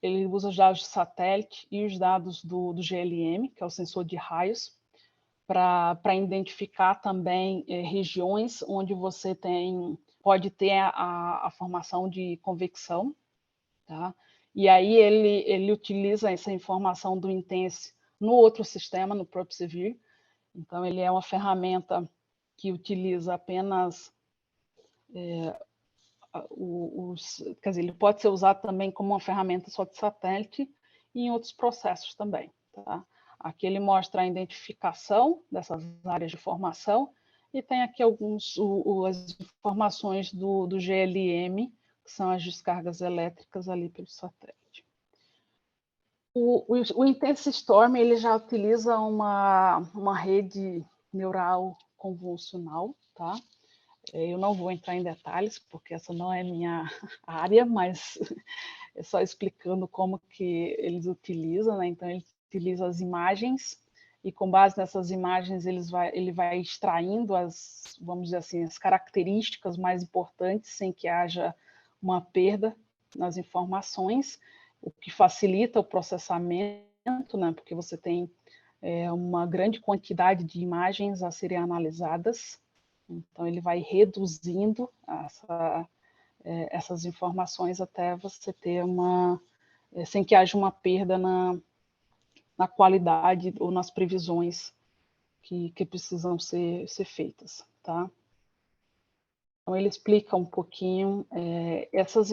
ele usa os dados de satélite e os dados do GLM, que é o sensor de raios, para identificar também regiões onde você pode ter a formação de convecção, tá? E aí ele utiliza essa informação do Intense no outro sistema, no Propsevir. Então, ele é uma ferramenta que utiliza apenas quer dizer, ele pode ser usado também como uma ferramenta só de satélite e em outros processos também, tá? Aqui ele mostra a identificação dessas áreas de formação e tem aqui as informações do GLM, que são as descargas elétricas ali pelo satélite. O Intense Storm ele já utiliza uma rede neural convolucional, tá? Eu não vou entrar em detalhes, porque essa não é minha área, mas é só explicando como que eles utilizam, né? Então, ele utiliza as imagens e, com base nessas imagens, ele vai extraindo vamos dizer assim, as características mais importantes sem que haja uma perda nas informações, o que facilita o processamento, né? Porque você tem uma grande quantidade de imagens a serem analisadas. Então, ele vai reduzindo essas informações até você ter sem que haja uma perda na qualidade ou nas previsões que precisam ser feitas, tá? Então, ele explica um pouquinho. Essas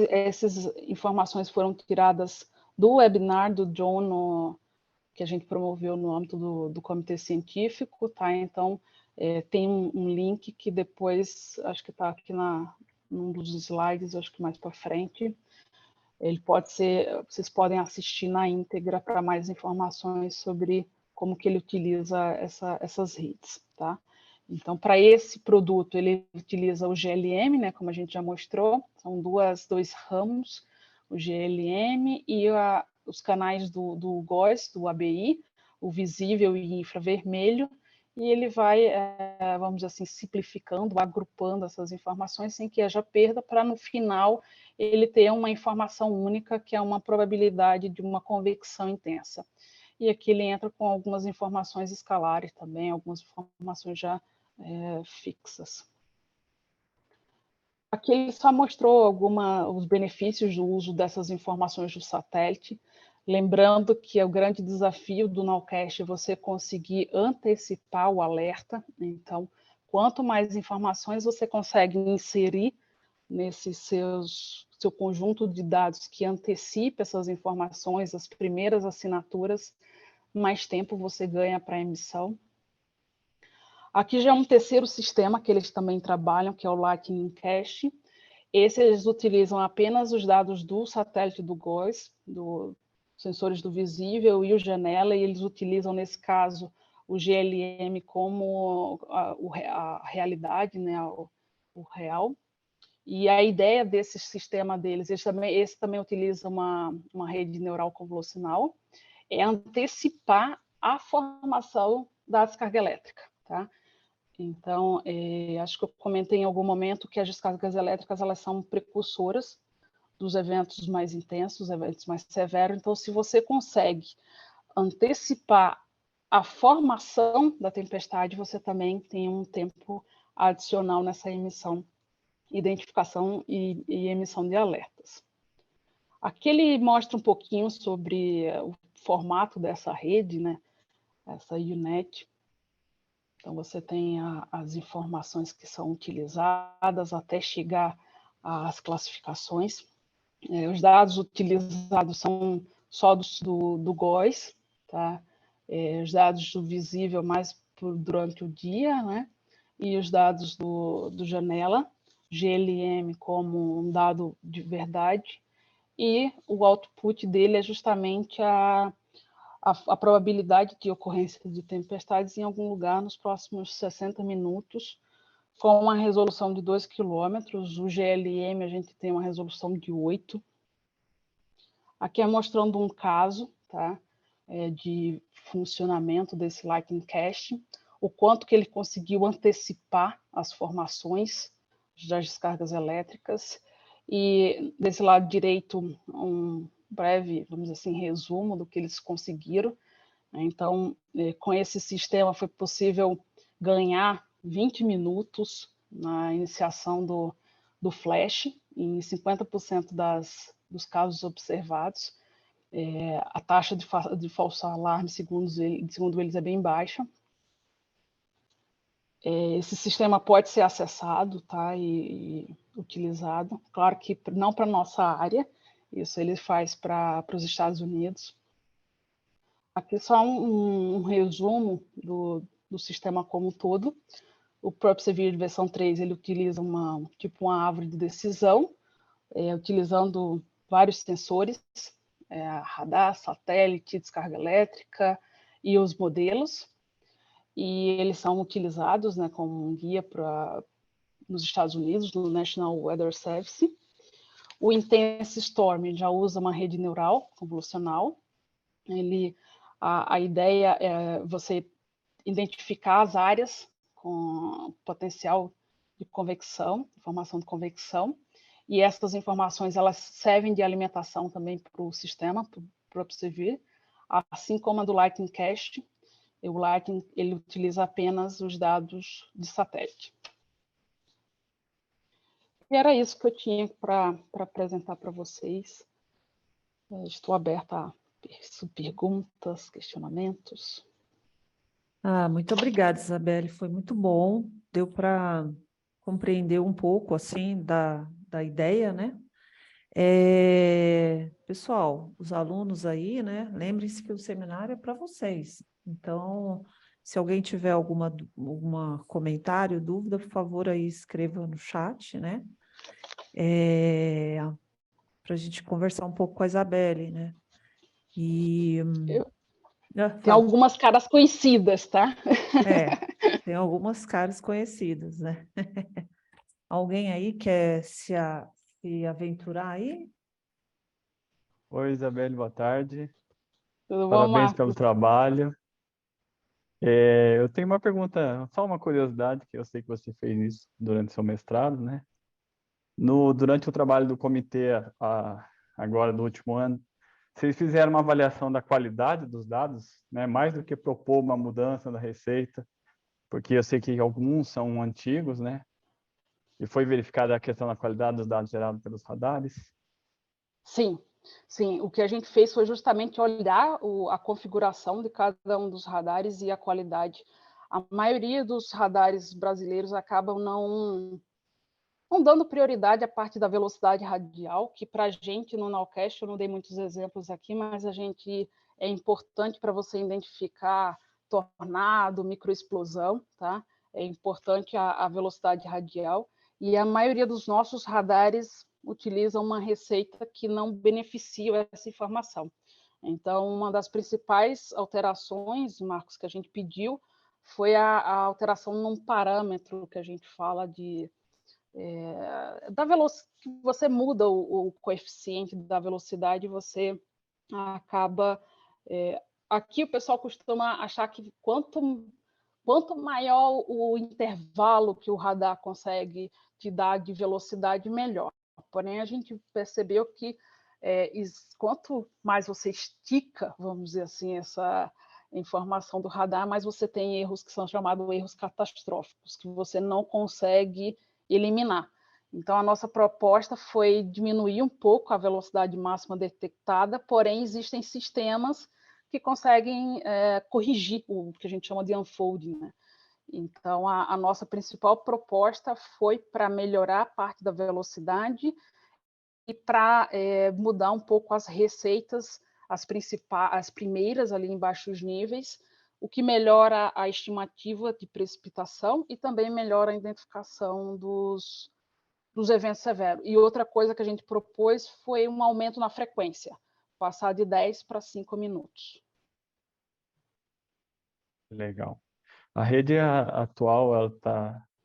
informações foram tiradas do webinar do John, que a gente promoveu no âmbito do comitê científico, tá? Então, tem um link que depois, acho que está aqui num dos slides, acho que mais para frente. Ele vocês podem assistir na íntegra para mais informações sobre como que ele utiliza essas redes, tá? Então, para esse produto, ele utiliza o GLM, né, como a gente já mostrou, são dois ramos, o GLM e os canais do GOES, do ABI, o visível e infravermelho, e ele vai, vamos dizer assim, simplificando, agrupando essas informações sem que haja perda, para no final ele ter uma informação única, que é uma probabilidade de uma convecção intensa. E aqui ele entra com algumas informações escalares também, algumas informações já fixas. Aqui ele só mostrou os benefícios do uso dessas informações do satélite, lembrando que é o grande desafio do Nowcast você conseguir antecipar o alerta. Então, quanto mais informações você consegue inserir nesse seu conjunto de dados que antecipe essas informações, as primeiras assinaturas, mais tempo você ganha para a emissão. Aqui já é um terceiro sistema que eles também trabalham, que é o Lightning Cache. Esse eles utilizam apenas os dados do satélite do GOES, dos sensores do visível e o janela, e eles utilizam, nesse caso, o GLM como a realidade, né, o real. E a ideia desse sistema deles, esse também utiliza uma rede neural convolucional, é antecipar a formação da descarga elétrica, tá? Então, acho que eu comentei em algum momento que as descargas elétricas elas são precursoras dos eventos mais intensos, eventos mais severos. Então, se você consegue antecipar a formação da tempestade, você também tem um tempo adicional nessa emissão, identificação e emissão de alertas. Aqui ele mostra um pouquinho sobre o formato dessa rede, né? Essa UNET. Então, você tem as informações que são utilizadas até chegar às classificações. Os dados utilizados são só do GOES, tá? Os dados do visível mais durante o dia, né? E os dados do janela, GLM como um dado de verdade, e o output dele é justamente a probabilidade de ocorrência de tempestades em algum lugar nos próximos 60 minutos, com uma resolução de 2 quilômetros. O GLM a gente tem uma resolução de 8. Aqui é mostrando um caso, tá, de funcionamento desse Lightning Cache, o quanto que ele conseguiu antecipar as formações das descargas elétricas. E desse lado direito, um breve, vamos dizer assim, resumo do que eles conseguiram. Então, com esse sistema foi possível ganhar 20 minutos na iniciação do flash, em 50% dos casos observados. A taxa de falso alarme, segundo eles, é bem baixa. Esse sistema pode ser acessado, tá, e utilizado. Claro que não para a nossa área, isso ele faz para os Estados Unidos. Aqui só um resumo do sistema como um todo. O PropSevere versão 3 ele utiliza uma árvore de decisão, utilizando vários sensores, radar, satélite, descarga elétrica e os modelos. E eles são utilizados, né, como um guia nos Estados Unidos, no National Weather Service. O Intense Storm já usa uma rede neural convolucional. A ideia é você identificar as áreas com potencial de convecção, formação de convecção, e essas informações elas servem de alimentação também para o sistema, para o PropSevere, assim como a do Lightning Cache. O Lightning ele utiliza apenas os dados de satélite. E era isso que eu tinha para apresentar para vocês. Estou aberta a perguntas, questionamentos. Muito obrigada, Isabelle. Foi muito bom. Deu para compreender um pouco assim da ideia, né? Pessoal, os alunos aí, né? Lembrem-se que o seminário é para vocês. Então, se alguém tiver alguma comentário, dúvida, por favor, aí escreva no chat, né? Para a gente conversar um pouco com a Isabelle, né? E tem algumas caras conhecidas, tá? Tem algumas caras conhecidas, né? Alguém aí quer se aventurar aí? Oi, Isabelle, boa tarde. Tudo bom, Parabéns pelo Marcos? trabalho. Eu tenho uma pergunta, só uma curiosidade, que eu sei que você fez isso durante seu mestrado, né? Durante o trabalho do comitê, agora do último ano, vocês fizeram uma avaliação da qualidade dos dados, né? Mais do que propor uma mudança da receita, porque eu sei que alguns são antigos, né? E foi verificada a questão da qualidade dos dados gerados pelos radares. Sim, sim. O que a gente fez foi justamente olhar a configuração de cada um dos radares e a qualidade. A maioria dos radares brasileiros acabam não dando prioridade à parte da velocidade radial, que para a gente no Nowcast, eu não dei muitos exemplos aqui, mas é importante para você identificar tornado, microexplosão, tá? É importante a velocidade radial, e a maioria dos nossos radares utilizam uma receita que não beneficia essa informação. Então, uma das principais alterações, Marcos, que a gente pediu, foi a alteração num parâmetro que a gente fala da velocidade, que você muda o coeficiente da velocidade, você acaba. Aqui o pessoal costuma achar que quanto maior o intervalo que o radar consegue te dar de velocidade, melhor. Porém, a gente percebeu que quanto mais você estica, vamos dizer assim, essa informação do radar, mais você tem erros que são chamados erros catastróficos, que você não consegue eliminar. Então, a nossa proposta foi diminuir um pouco a velocidade máxima detectada, porém, existem sistemas que conseguem corrigir o que a gente chama de unfolding, né? Então, a nossa principal proposta foi para melhorar a parte da velocidade e para mudar um pouco as receitas, as primeiras ali em baixos níveis, o que melhora a estimativa de precipitação e também melhora a identificação dos eventos severos. E outra coisa que a gente propôs foi um aumento na frequência, passar de 10 para 5 minutos. Legal. A rede atual,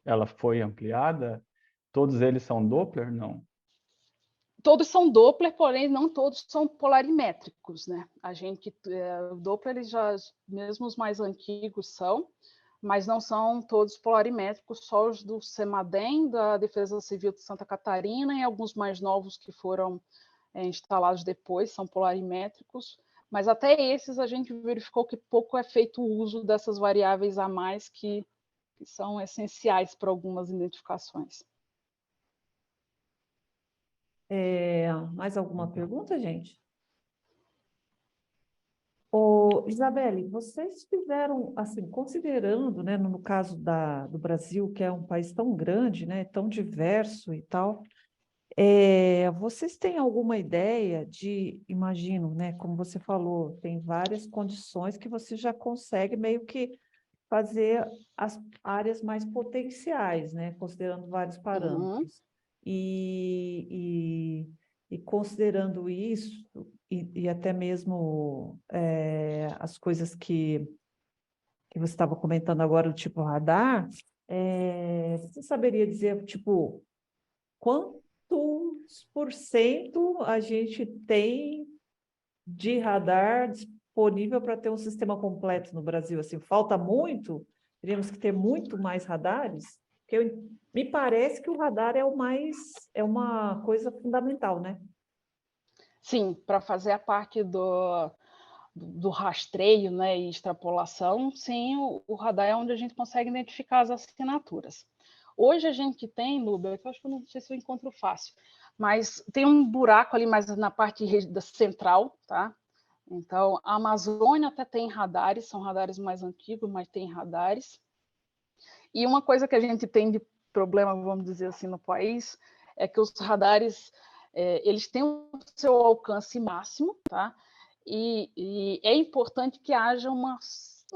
ela foi ampliada? Todos eles são Doppler? Não. Todos são Doppler, porém não todos são polarimétricos, né? Doppler, mesmo os mais antigos são, mas não são todos polarimétricos, só os do CEMADEM, da Defesa Civil de Santa Catarina, e alguns mais novos que foram instalados depois, são polarimétricos, mas até esses a gente verificou que pouco é feito o uso dessas variáveis a mais que são essenciais para algumas identificações. Mais alguma pergunta, gente? Isabelle, vocês fizeram, assim, considerando, né, no caso do Brasil, que é um país tão grande, né, tão diverso e tal, vocês têm alguma ideia imagino, né, como você falou, tem várias condições que você já consegue meio que fazer as áreas mais potenciais, né, considerando vários parâmetros. E considerando isso, e até mesmo as coisas que você estava comentando agora, do tipo radar, você saberia dizer, tipo, quantos por cento a gente tem de radar disponível para ter um sistema completo no Brasil? Assim, falta muito? Teríamos que ter muito mais radares? Porque me parece que o radar é uma coisa fundamental, né? Sim, para fazer a parte do rastreio, né, e extrapolação, sim, o radar é onde a gente consegue identificar as assinaturas. Hoje a gente tem, Luber, eu acho que eu não sei se eu encontro fácil, mas tem um buraco ali mais na parte central, tá? Então, a Amazônia até tem radares, são radares mais antigos, mas tem radares. E uma coisa que a gente tem de problema, vamos dizer assim, no país, é que os radares, eles têm o seu alcance máximo, tá? E é importante que haja uma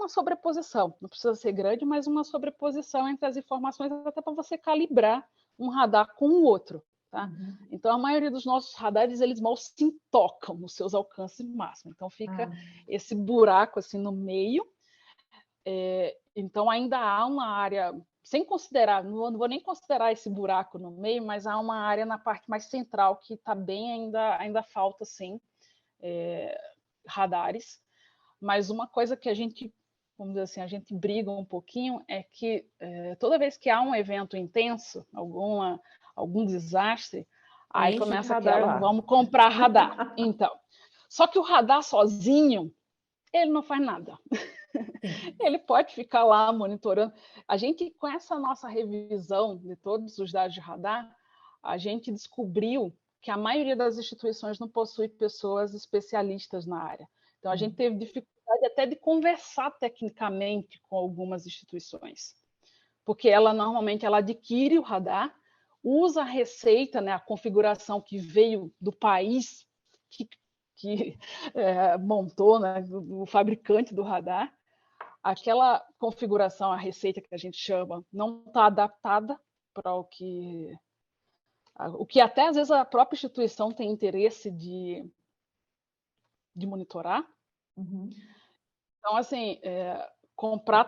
sobreposição, não precisa ser grande, mas uma sobreposição entre as informações, até para você calibrar um radar com o outro. Tá? Então, a maioria dos nossos radares, eles mal se tocam nos seus alcances máximos. Então, fica esse buraco assim no meio. Então, ainda há uma área, sem considerar, não vou nem considerar esse buraco no meio, mas há uma área na parte mais central que está bem, ainda falta, sim, radares. Mas uma coisa que a gente vamos dizer assim, a gente briga um pouquinho, é que toda vez que há um evento intenso, algum desastre, aí Enche de começa radar aquela, lá. vamos comprar radar. Então, só que o radar sozinho, ele não faz nada. Sim. Ele pode ficar lá monitorando. A gente, com essa nossa revisão de todos os dados de radar, a gente descobriu que a maioria das instituições não possui pessoas especialistas na área. Então, a gente teve dificuldade até de conversar tecnicamente com algumas instituições, porque normalmente ela adquire o radar, usa a receita, né, a configuração que veio do país que montou, né, do fabricante do radar. Aquela configuração, a receita que a gente chama, não está adaptada para o que até às vezes a própria instituição tem interesse de monitorar. Uhum. Então, assim, comprar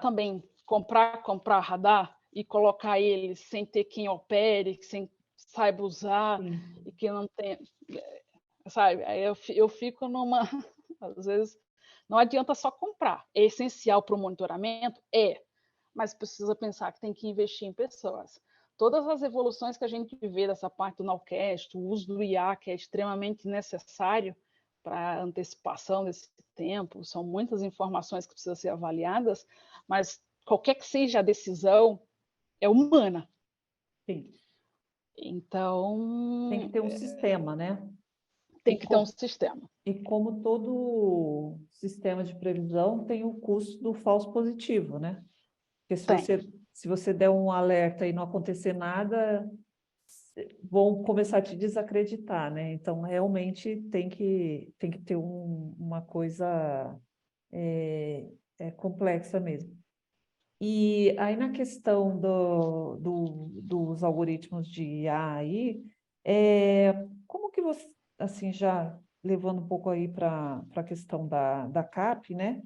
radar e colocar ele sem ter quem opere, sem saiba usar, Sim. e que não tem, sabe? Aí eu fico numa, às vezes, não adianta só comprar. É essencial para o monitoramento? Mas precisa pensar que tem que investir em pessoas. Todas as evoluções que a gente vê dessa parte do Nowcast, o uso do IA, que é extremamente necessário para antecipação desse tempo, são muitas informações que precisam ser avaliadas, mas qualquer que seja a decisão, é humana. Sim. Então, Tem que ter um sistema, né? tem que ter um sistema. E como todo sistema de previsão tem o custo do falso positivo, né? Porque se você der um alerta e não acontecer nada, vão começar a te desacreditar, né? Então, realmente tem que ter uma coisa complexa mesmo. E aí, na questão dos algoritmos de IA aí, como que você, assim, já levando um pouco aí para a questão da CAP, né?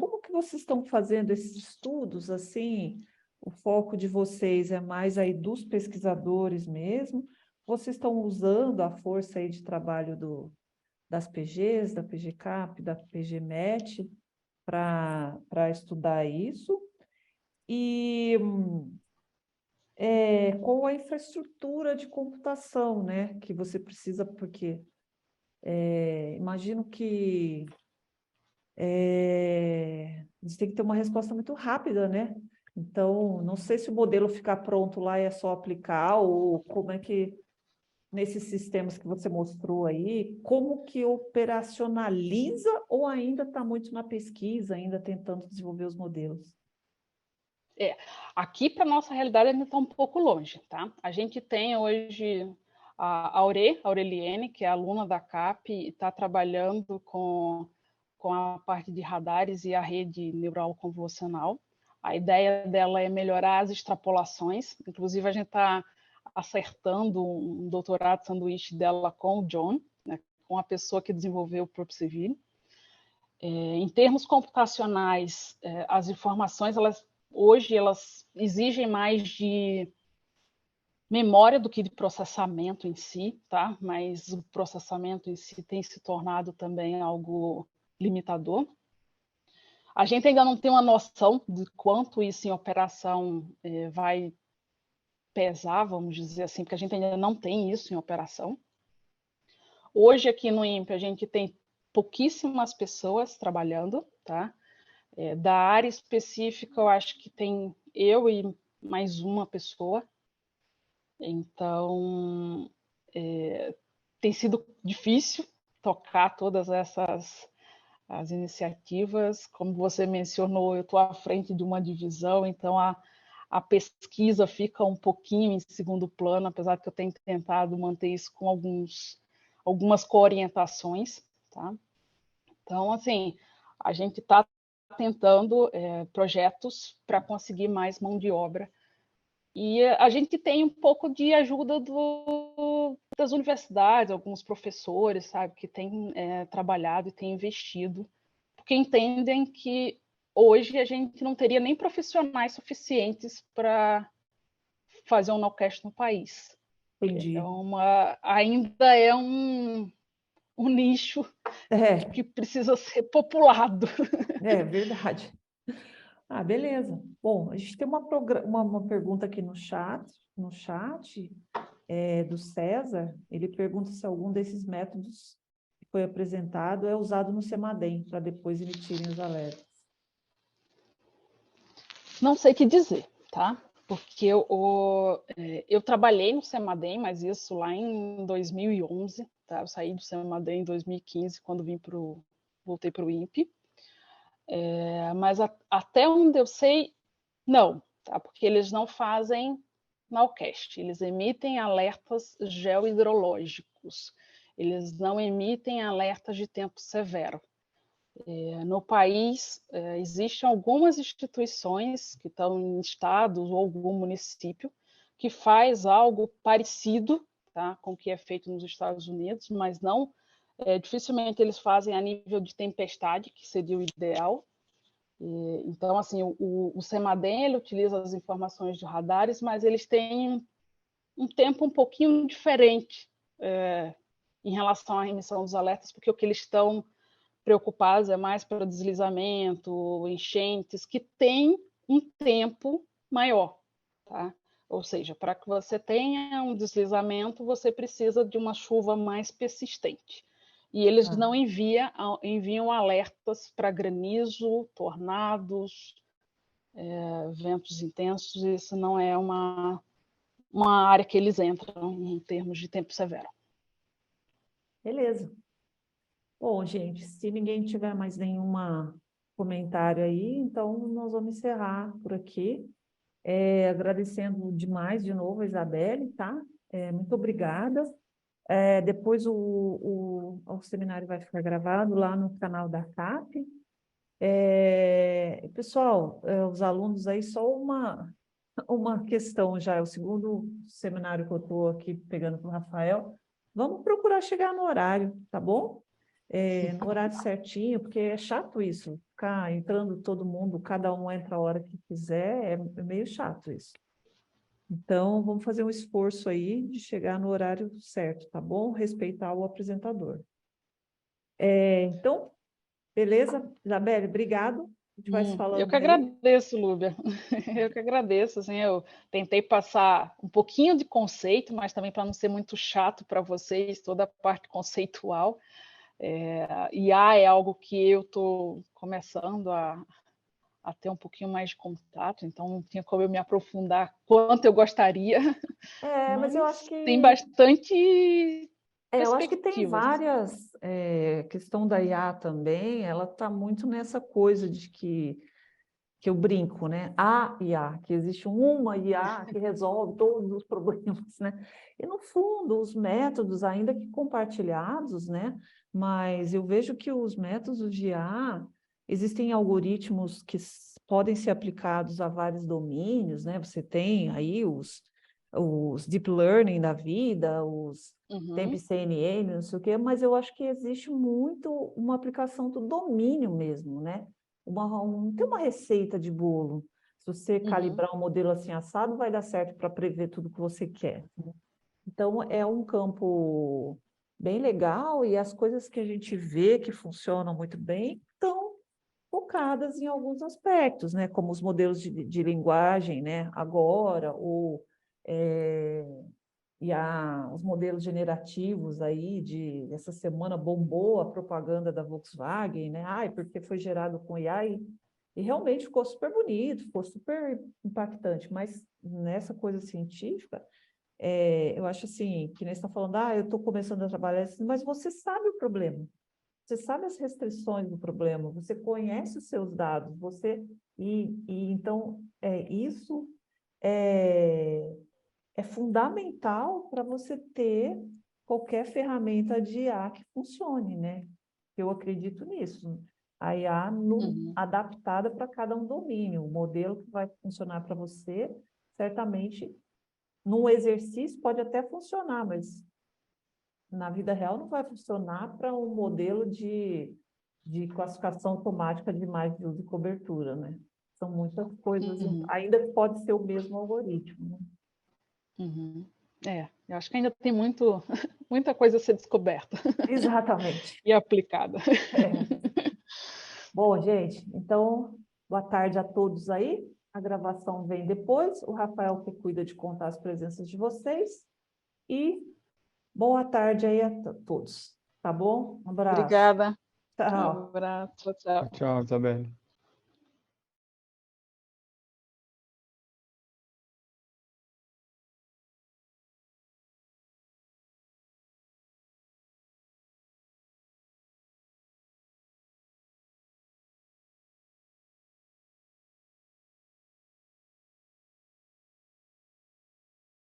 Como que vocês estão fazendo esses estudos, assim, o foco de vocês é mais aí dos pesquisadores mesmo? Vocês estão usando a força aí de trabalho das PGs, da PGCAP, da PGMET, para estudar isso? E com a infraestrutura de computação, né, que você precisa, porque imagino que você tem que ter uma resposta muito rápida, né? Então, não sei se o modelo ficar pronto lá é só aplicar, ou como é que, nesses sistemas que você mostrou aí, como que operacionaliza ou ainda está muito na pesquisa, ainda tentando desenvolver os modelos? Aqui, para a nossa realidade, ainda está um pouco longe, tá? A gente tem hoje a Aureliene, que é aluna da CAP, e está trabalhando com a parte de radares e a rede neural convolucional. A ideia dela é melhorar as extrapolações, inclusive a gente está acertando um doutorado de sanduíche dela com o John, né, com a pessoa que desenvolveu o PropCivil. Em termos computacionais, as informações, hoje elas exigem mais de memória do que de processamento em si, tá? Mas o processamento em si tem se tornado também algo limitador. A gente ainda não tem uma noção de quanto isso em operação vai pesar, vamos dizer assim, porque a gente ainda não tem isso em operação. Hoje aqui no INPE a gente tem pouquíssimas pessoas trabalhando, tá? Da área específica eu acho que tem eu e mais uma pessoa. Então, tem sido difícil tocar todas as iniciativas. Como você mencionou, eu estou à frente de uma divisão, então a pesquisa fica um pouquinho em segundo plano, apesar de que eu tenho tentado manter isso com algumas coorientações, tá? Então, assim, a gente está tentando projetos para conseguir mais mão de obra. E a gente tem um pouco de ajuda das universidades, alguns professores, sabe, que têm trabalhado e têm investido, porque entendem que hoje a gente não teria nem profissionais suficientes para fazer um Nowcast no país. Entendi. Ainda é um nicho É, que precisa ser populado. é verdade. Ah, beleza. Bom, a gente tem uma pergunta aqui no chat do César. Ele pergunta se algum desses métodos que foi apresentado é usado no CEMADEM, para depois emitirem os alertas. Não sei o que dizer, tá? Porque eu trabalhei no CEMADEM, mas isso lá em 2011, tá? Eu saí do CEMADEM em 2015, quando voltei para o INPE. Mas até onde eu sei, não, tá? Porque eles não fazem nowcast, eles emitem alertas geohidrológicos, eles não emitem alertas de tempo severo. No país, existem algumas instituições que estão em estados ou algum município que faz algo parecido, tá, com o que é feito nos Estados Unidos, mas não, dificilmente eles fazem a nível de tempestade, que seria o ideal. Então, assim, o CEMADEM, ele utiliza as informações de radares, mas eles têm um tempo um pouquinho diferente em relação à emissão dos alertas, porque o que eles estão preocupados é mais para deslizamento, enchentes, que tem um tempo maior, tá? Ou seja, para que você tenha um deslizamento, você precisa de uma chuva mais persistente. E eles não enviam alertas para granizo, tornados, ventos intensos. Isso não é uma área que eles entram em termos de tempo severo. Beleza. Bom, gente, se ninguém tiver mais nenhum comentário aí, então nós vamos encerrar por aqui. Agradecendo demais de novo a Isabelle, tá? Muito obrigada. Depois o seminário vai ficar gravado lá no canal da CAP. Pessoal, os alunos aí, só uma questão já, é o segundo seminário que eu estou aqui pegando com o Rafael. Vamos procurar chegar no horário, tá bom? No horário certinho, porque é chato isso, ficar entrando todo mundo, cada um entra a hora que quiser, é meio chato isso. Então, vamos fazer um esforço aí de chegar no horário certo, tá bom? Respeitar o apresentador. Então, beleza? Isabelle, obrigado. A gente vai se falando Eu que aí. agradeço, Lúbia. Eu que agradeço. Assim, eu tentei passar um pouquinho de conceito, mas também para não ser muito chato para vocês, toda a parte conceitual. IA é algo que eu estou começando a ter um pouquinho mais de contato, então não tinha como eu me aprofundar quanto eu gostaria, Mas eu acho mas tem que bastante eu acho que tem perspectivas. várias, questão da IA também, ela está muito nessa coisa de que eu brinco, né? A IA, que existe uma IA que resolve todos os problemas, né? E, no fundo, os métodos, ainda que compartilhados, né? Mas eu vejo que os métodos de IA, existem algoritmos que podem ser aplicados a vários domínios, né? Você tem aí os deep learning da vida, os tempo CNN, não sei o quê, mas eu acho que existe muito uma aplicação do domínio mesmo, né? Tem uma receita de bolo. Se você calibrar um modelo assim assado, vai dar certo para prever tudo que você quer, né? Então, é um campo bem legal e as coisas que a gente vê que funcionam muito bem estão focadas em alguns aspectos, né? Como os modelos de linguagem, né? Agora, os modelos generativos aí essa semana bombou a propaganda da Volkswagen, né? Porque foi gerado com IA e realmente ficou super bonito, ficou super impactante, mas nessa coisa científica, eu acho assim, que nem você está falando, eu estou começando a trabalhar assim, mas você sabe o problema, você sabe as restrições do problema, você conhece os seus dados, e então isso é fundamental para você ter qualquer ferramenta de IA que funcione, né? Eu acredito nisso. A IA adaptada para cada um domínio. O modelo que vai funcionar para você, certamente, num exercício pode até funcionar, mas na vida real não vai funcionar para um modelo de classificação automática de imagens de uso e cobertura, né? São muitas coisas, ainda pode ser o mesmo algoritmo, né? Eu acho que ainda tem muito Muita coisa a ser descoberta Exatamente. e aplicada. Bom, gente, então, boa tarde a todos aí. A gravação vem depois. O Rafael que cuida de contar as presenças de vocês. E boa tarde aí a todos. Tá bom? Um abraço. Obrigada. Um Tchau. abraço. Tchau, tchau. Tchau, Isabelle.